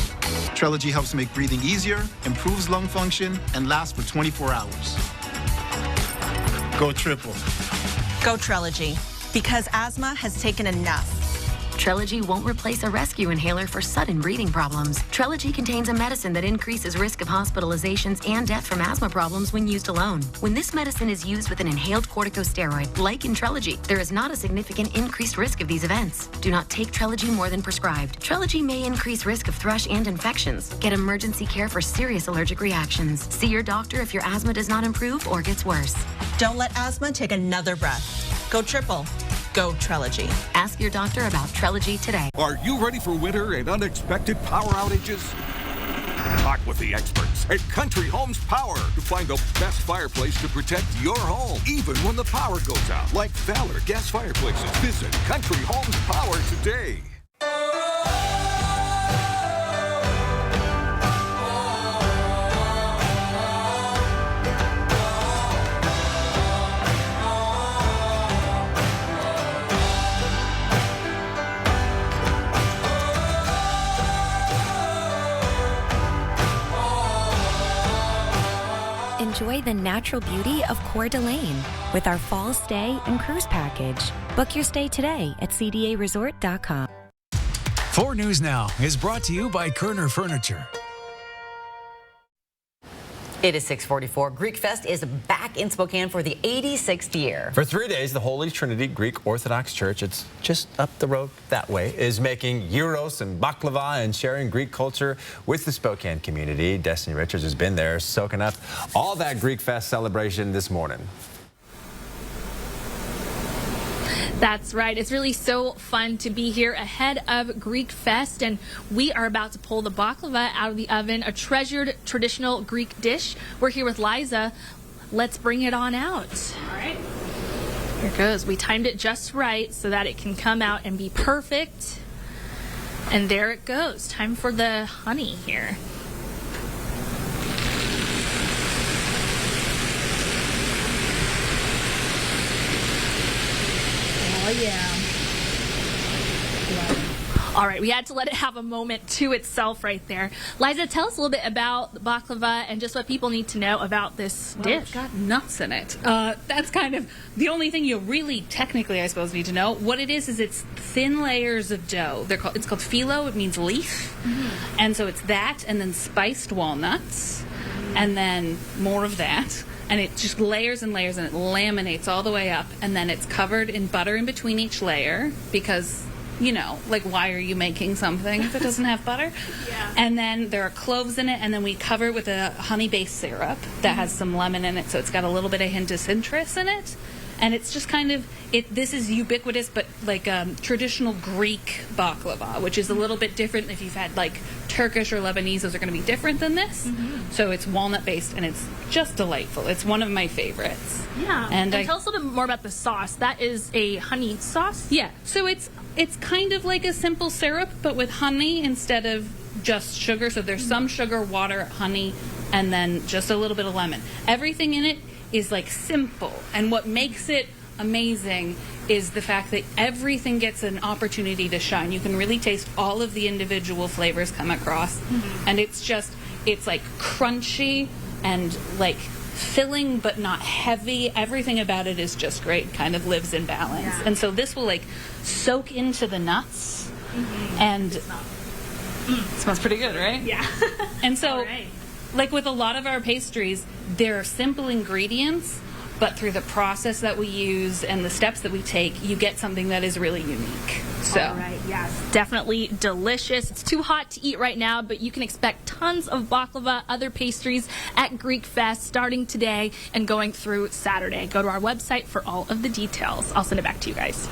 Trelegy helps make breathing easier, improves lung function, and lasts for 24 hours. Go triple. Go Trelegy, because asthma has taken enough. Trelegy won't replace a rescue inhaler for sudden breathing problems. Trelegy contains a medicine that increases risk of hospitalizations and death from asthma problems when used alone. When this medicine is used with an inhaled corticosteroid, like in Trelegy, there is not a significant increased risk of these events. Do not take Trelegy more than prescribed. Trelegy may increase risk of thrush and infections. Get emergency care for serious allergic reactions. See your doctor if your asthma does not improve or gets worse. Don't let asthma take another breath. Go triple. Go Trelegy. Ask your doctor about Trelegy today. Are you ready for winter and unexpected power outages? Talk with the experts at Country Homes Power to find the best fireplace to protect your home, even when the power goes out. Like Valor gas fireplaces. Visit Country Homes Power today. enjoy the natural beauty of Coeur d'Alene with our fall stay and cruise package. Book your stay today at cdaresort.com. 4 News Now is brought to you by Kerner Furniture. It is 6:44. Greek Fest is back in Spokane for the 86th year. For 3 days, the Holy Trinity Greek Orthodox Church, it's just up the road that way, is making gyros and baklava and sharing Greek culture with the Spokane community. Destiny Richards has been there soaking up all that Greek Fest celebration this morning. That's right. It's really so fun to be here ahead of Greek Fest, and we are about to pull the baklava out of the oven, a treasured traditional Greek dish. We're here with Liza. Let's bring it on out. All right. Here it goes. We timed it just right so that it can come out and be perfect. And there it goes. Time for the honey here. Oh, yeah. All right, we had to let it have a moment to itself right there. Liza, tell us a little bit about baklava and just what people need to know about this dish. It's got nuts in it. That's kind of the only thing you really technically, I suppose, need to know. What it is it's thin layers of dough. It's called phyllo. It means leaf. Mm-hmm. And so it's that and then spiced walnuts and then more of that. And it just layers and layers, and it laminates all the way up, and then it's covered in butter in between each layer because, you know, like, why are you making something if it doesn't have butter? Yeah. And then there are cloves in it, and then we cover it with a honey-based syrup that has some lemon in it, so it's got a little bit of hint of citrus in it. And it's just kind of, this is ubiquitous, but like traditional Greek baklava, which is a little bit different. If you've had like Turkish or Lebanese, those are going to be different than this. Mm-hmm. So it's walnut-based, and it's just delightful. It's one of my favorites. Yeah. And tell us a little bit more about the sauce. That is a honey sauce? Yeah. So it's kind of like a simple syrup, but with honey instead of just sugar. So there's some sugar, water, honey, and then just a little bit of lemon. Everything in it is like simple, and what makes it amazing is the fact that everything gets an opportunity to shine. You can really taste all of the individual flavors come across, and it's like crunchy and like filling but not heavy. Everything about it is just great, kind of lives in balance. Yeah. And so this will like soak into the nuts, and it smells pretty good, right? Yeah. And so like with a lot of our pastries, there are simple ingredients, but through the process that we use and the steps that we take, you get something that is really unique. So, all right, yes, definitely delicious. It's too hot to eat right now, but you can expect tons of baklava, other pastries at Greek Fest starting today and going through Saturday. Go to our website for all of the details. I'll send it back to you guys.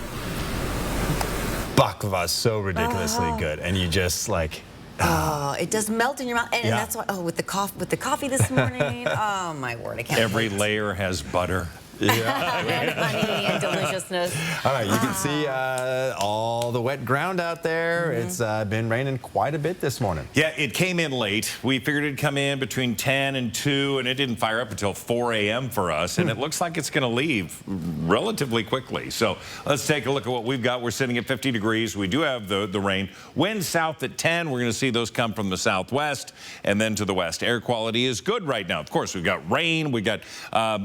Baklava is so ridiculously good, and you just like... Oh, it does melt in your mouth, and that's why. Oh, with the coffee this morning. Oh my word, I can't. Every layer has butter. Yeah. And honey and deliciousness. All right, you can see all the wet ground out there. It's been raining quite a bit this morning. Yeah, it came in late. We figured it'd come in between 10 and 2, and it didn't fire up until 4 a.m. for us, and it looks like it's going to leave relatively quickly. So let's take a look at what we've got. We're sitting at 50 degrees. We do have the rain. Winds south at 10. We're going to see those come from the southwest and then to the west. Air quality is good right now. Of course, we've got rain. We've got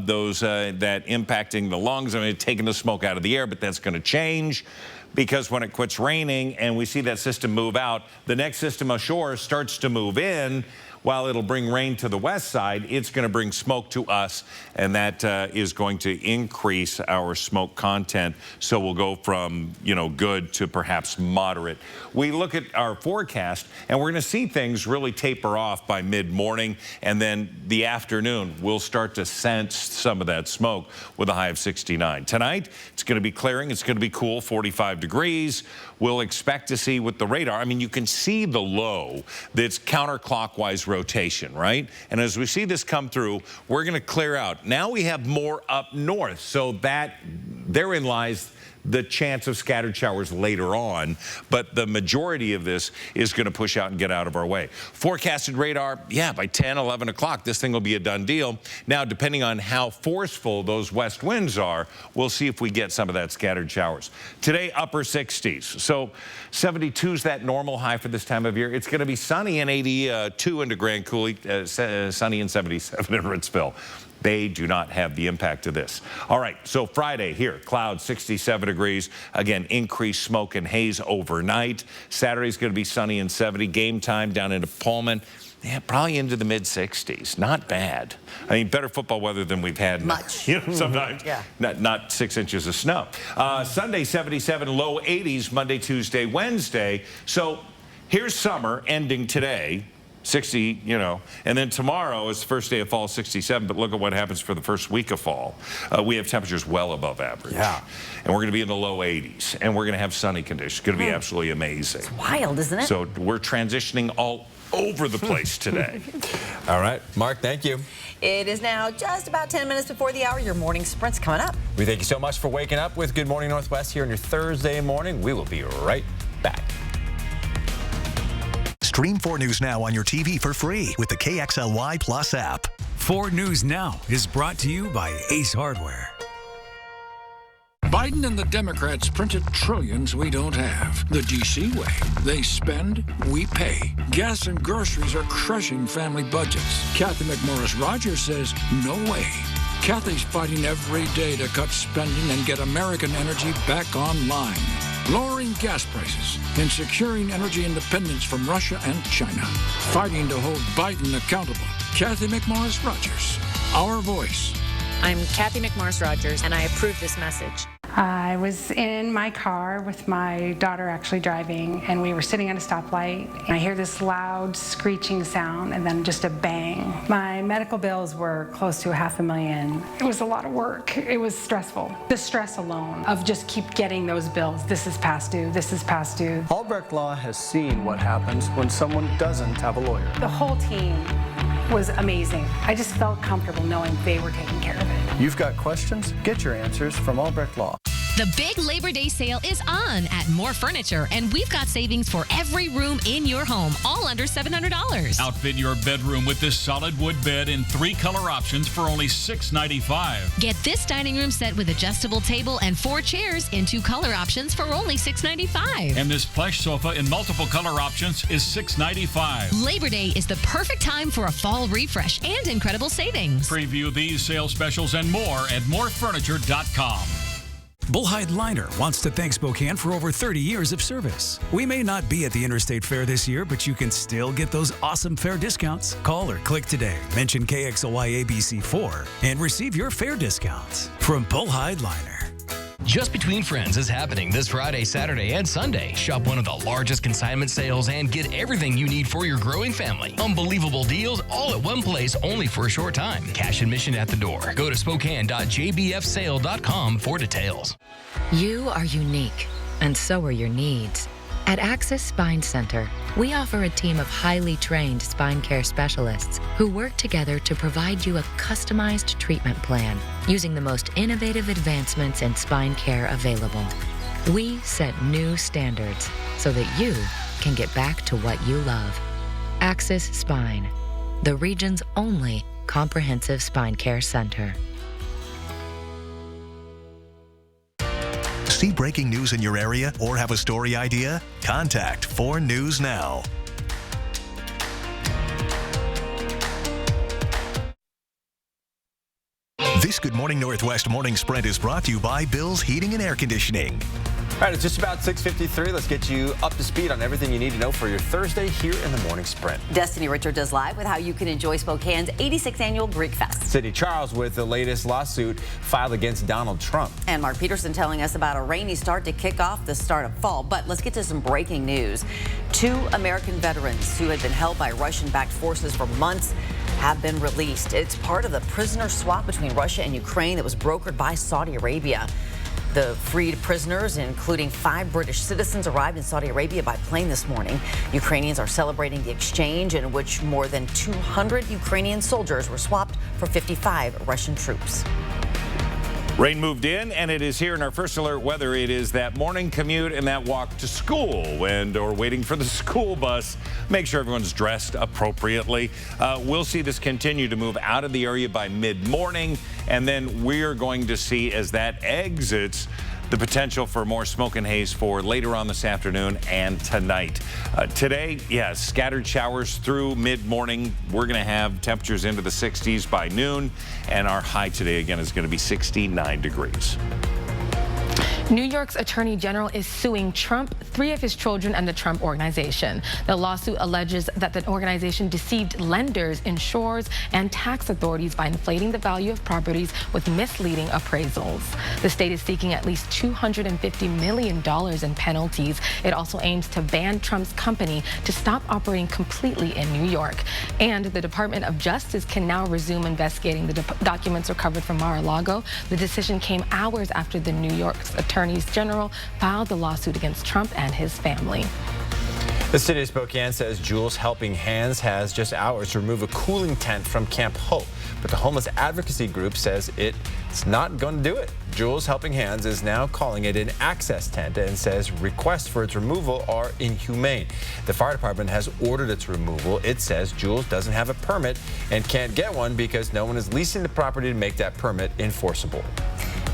those that impacting the lungs. I mean, taking the smoke out of the air, but that's going to change because when it quits raining and we see that system move out, the next system ashore starts to move in. While it'll bring rain to the west side, it's going to bring smoke to us, and that is going to increase our smoke content. So we'll go from, you know, good to perhaps moderate. We look at our forecast, and we're going to see things really taper off by mid-morning, and then the afternoon, we'll start to sense some of that smoke with a high of 69. Tonight, it's going to be clearing. It's going to be cool, 45 degrees. We'll expect to see with the radar, I mean, you can see the low that's counterclockwise rotation, right? And as we see this come through, we're going to clear out. Now we have more up north, so that therein lies the chance of scattered showers later on, but the majority of this is going to push out and get out of our way. Forecasted radar, yeah, by 10, 11 o'clock, this thing will be a done deal. Now, depending on how forceful those west winds are, we'll see if we get some of that scattered showers. Today, upper 60s. So 72 is that normal high for this time of year. It's going to be sunny and 82 into Grand Coulee, sunny and 77 in Ritzville. They do not have the impact of this. All right, so Friday here, clouds, 67 degrees. Again, increased smoke and haze overnight. Saturday's going to be sunny and 70. Game time down into Pullman. Yeah, probably into the mid-60s. Not bad. I mean, better football weather than we've had. Much. You know, sometimes. Yeah. Not 6 inches of snow. Sunday, 77, low 80s. Monday, Tuesday, Wednesday. So here's summer ending today. 60, you know, and then tomorrow is the first day of fall, 67. But look at what happens for the first week of fall. We have temperatures well above average. Yeah. And we're going to be in the low 80s. And we're going to have sunny conditions. It's going to be absolutely amazing. It's wild, isn't it? So we're transitioning all over the place today. All right. Mark, thank you. It is now just about 10 minutes before the hour. Your morning sprint's coming up. We thank you so much for waking up with Good Morning Northwest here on your Thursday morning. We will be right back. Stream 4 News Now on your TV for free with the KXLY Plus app. 4 News Now is brought to you by Ace Hardware. Biden and the Democrats printed trillions we don't have. The D.C. way. They spend, we pay. Gas and groceries are crushing family budgets. Kathy McMorris-Rogers says, no way. Kathy's fighting every day to cut spending and get American energy back online. Lowering gas prices and securing energy independence from Russia and China. Fighting to hold Biden accountable. Kathy McMorris-Rogers, our voice. I'm Kathy McMorris-Rogers, and I approve this message. I was in my car with my daughter actually driving, and we were sitting at a stoplight. And I hear this loud screeching sound and then just a bang. My medical bills were close to $500,000. It was a lot of work. It was stressful. The stress alone of just keep getting those bills. This is past due. This is past due. Albrecht Law has seen what happens when someone doesn't have a lawyer. The whole team was amazing. I just felt comfortable knowing they were taking care of it. You've got questions? Get your answers from Albrecht Law. The big Labor Day sale is on at More Furniture, and we've got savings for every room in your home, all under $700. Outfit your bedroom with this solid wood bed in 3 color options for only $695. Get this dining room set with adjustable table and 4 chairs in 2 color options for only $695. And this plush sofa in multiple color options is $695. Labor Day is the perfect time for a fall refresh and incredible savings. Preview these sales specials and more at morefurniture.com. Bullhide Liner wants to thank Spokane for over 30 years of service. We may not be at the Interstate Fair this year, but you can still get those awesome fair discounts. Call or click today, mention KXLY ABC4, and receive your fair discounts from Bullhide Liner. Just Between Friends is happening this Friday, Saturday, and Sunday. Shop one of the largest consignment sales and get everything you need for your growing family. Unbelievable deals all at one place only for a short time. Cash admission at the door. Go to spokane.jbfsale.com for details. You are unique, and so are your needs. At Axis Spine Center, we offer a team of highly trained spine care specialists who work together to provide you a customized treatment plan using the most innovative advancements in spine care available. We set new standards so that you can get back to what you love. Axis Spine, the region's only comprehensive spine care center. See breaking news in your area or have a story idea? Contact 4 News Now. This Good Morning Northwest morning sprint is brought to you by Bill's Heating and Air Conditioning. All right, it's just about 6:53. Let's get you up to speed on everything you need to know for your Thursday here in the Morning Sprint. Destiny Richard does live with how you can enjoy Spokane's 86th annual Greek Fest. City Charles with the latest lawsuit filed against Donald Trump. And Mark Peterson telling us about a rainy start to kick off the start of fall. But let's get to some breaking news. 2 American veterans who had been held by Russian-backed forces for months have been released. It's part of the prisoner swap between Russia and Ukraine that was brokered by Saudi Arabia. The freed prisoners, including 5 British citizens, arrived in Saudi Arabia by plane this morning. Ukrainians are celebrating the exchange in which more than 200 Ukrainian soldiers were swapped for 55 Russian troops. Rain moved in, and it is here in our first alert weather. It is that morning commute and that walk to school or waiting for the school bus. Make sure everyone's dressed appropriately. We'll see this continue to move out of the area by mid-morning, and then we're going to see as that exits the potential for more smoke and haze for later on this afternoon and tonight. Today, scattered showers through mid-morning. We're going to have temperatures into the 60s by noon, and our high today again is going to be 69 degrees. New York's Attorney General is suing Trump, 3 of his children, and the Trump Organization. The lawsuit alleges that the organization deceived lenders, insurers, and tax authorities by inflating the value of properties with misleading appraisals. The state is seeking at least $250 million in penalties. It also aims to ban Trump's company to stop operating completely in New York. And the Department of Justice can now resume investigating the documents recovered from Mar-A-Lago. The decision came hours after the New York's Attorney General filed the lawsuit against Trump and his family. The city of Spokane says Jules Helping Hands has just hours to remove a cooling tent from Camp Hope, but the homeless advocacy group says it's not going to do it. Jules Helping Hands is now calling it an access tent and says requests for its removal are inhumane. The fire department has ordered its removal. It says Jules doesn't have a permit and can't get one because no one is leasing the property to make that permit enforceable.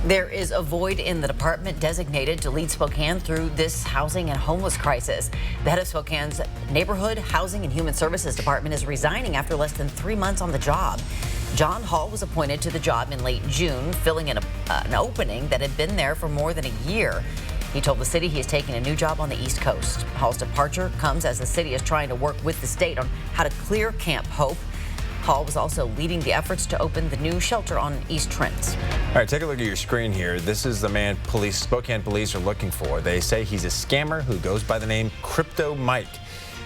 There is a void in the department designated to lead Spokane through this housing and homeless crisis. The head of Spokane's Neighborhood, Housing, and Human Services Department is resigning after less than 3 months on the job. John Hall was appointed to the job in late June, filling in an opening that had been there for more than a year. He told the city he is taking a new job on the East Coast. Hall's departure comes as the city is trying to work with the state on how to clear Camp Hope. Hall was also leading the efforts to open the new shelter on East Trent. All right, take a look at your screen here. This is the man Spokane police are looking for. They say he's a scammer who goes by the name Crypto Mike.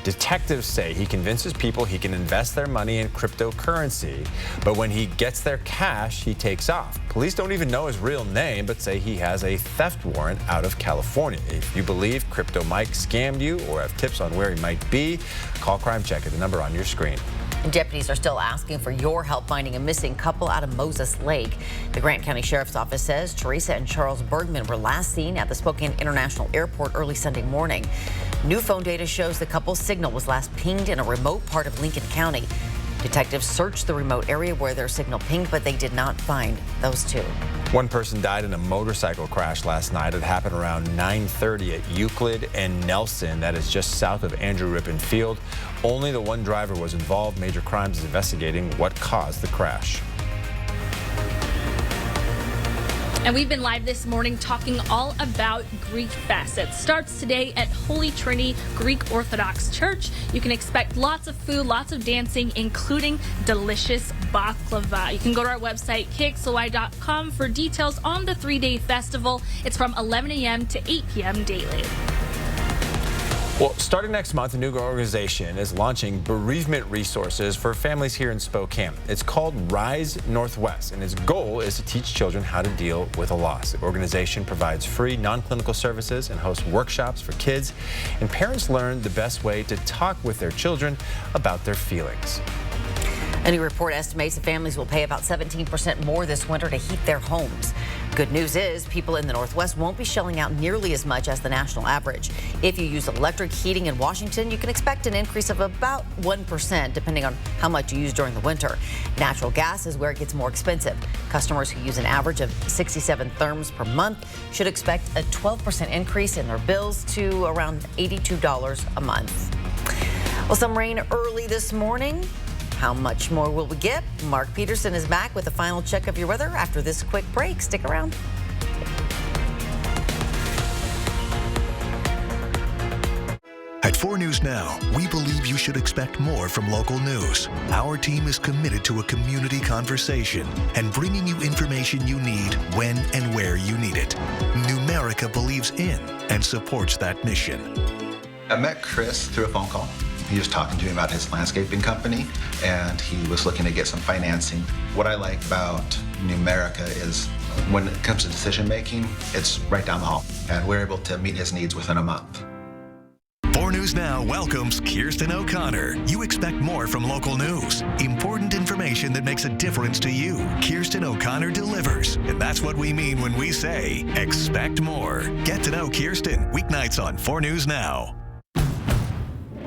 Detectives say he convinces people he can invest their money in cryptocurrency, but when he gets their cash, he takes off. Police don't even know his real name, but say he has a theft warrant out of California. If you believe Crypto Mike scammed you or have tips on where he might be, call Crime Check at the number on your screen. Deputies are still asking for your help finding a missing couple out of Moses Lake. The Grant County Sheriff's Office says Teresa and Charles Bergman were last seen at the Spokane International Airport early Sunday morning. New phone data shows the couple's signal was last pinged in a remote part of Lincoln County. Detectives searched the remote area where their signal pinged, but they did not find those two. One person died in a motorcycle crash last night. It happened around 9:30 at Euclid and Nelson. That is just south of Andrew Rippon Field. Only the one driver was involved. Major Crimes is investigating what caused the crash. And we've been live this morning talking all about Greek Fest. It starts today at Holy Trinity Greek Orthodox Church. You can expect lots of food, lots of dancing, including delicious baklava. You can go to our website, kxly.com, for details on the 3-day festival. It's from 11 a.m. to 8 p.m. daily. Well, starting next month, a new organization is launching bereavement resources for families here in Spokane. It's called Rise Northwest, and its goal is to teach children how to deal with a loss. The organization provides free non-clinical services and hosts workshops for kids, and parents learn the best way to talk with their children about their feelings. A new report estimates that families will pay about 17% more this winter to heat their homes. Good news is people in the Northwest won't be shelling out nearly as much as the national average. If you use electric heating in Washington, you can expect an increase of about 1%, depending on how much you use during the winter. Natural gas is where it gets more expensive. Customers who use an average of 67 therms per month should expect a 12% increase in their bills to around $82 a month. Well, some rain early this morning. How much more will we get? Mark Peterson is back with a final check of your weather after this quick break. Stick around. At 4 News Now, we believe you should expect more from local news. Our team is committed to a community conversation and bringing you information you need when and where you need it. Numerica believes in and supports that mission. I met Chris through a phone call. He was talking to me about his landscaping company, and he was looking to get some financing. What I like about Numerica is when it comes to decision making, it's right down the hall, and we're able to meet his needs within a month. 4 News Now welcomes Kirsten O'Connor. You expect more from local news. Important information that makes a difference to you. Kirsten O'Connor delivers. And that's what we mean when we say, expect more. Get to know Kirsten, weeknights on 4 News Now.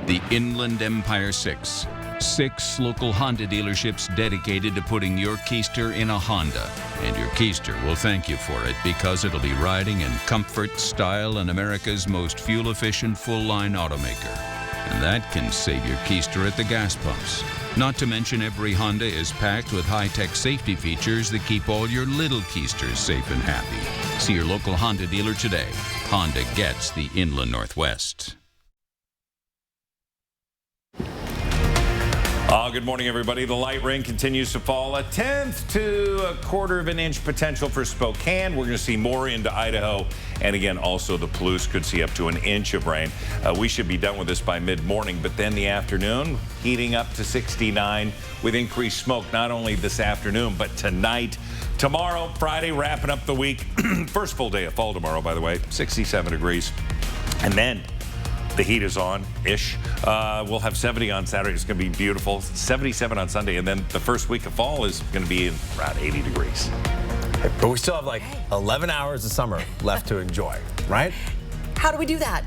The Inland Empire 6, 6 local Honda dealerships dedicated to putting your Keister in a Honda. And your Keister will thank you for it because it'll be riding in comfort, style, and America's most fuel-efficient full-line automaker. And that can save your Keister at the gas pumps. Not to mention every Honda is packed with high-tech safety features that keep all your little Keisters safe and happy. See your local Honda dealer today. Honda gets the Inland Northwest. Good morning, everybody. The light rain continues to fall. 1/10 to 1/4 of an inch potential for Spokane. We're going to see more into Idaho. And again, also the Palouse could see up to an inch of rain. We should be done with this by mid-morning, but then the afternoon heating up to 69 with increased smoke, not only this afternoon, but tonight. Tomorrow, Friday, wrapping up the week. First full day of fall tomorrow, by the way, 67 degrees. And then the heat is on-ish. We'll have 70 on Saturday. It's going to be beautiful. 77 on Sunday. And then the first week of fall is going to be around 80 degrees. But we still have like 11 hours of summer left to enjoy, right? How do we do that?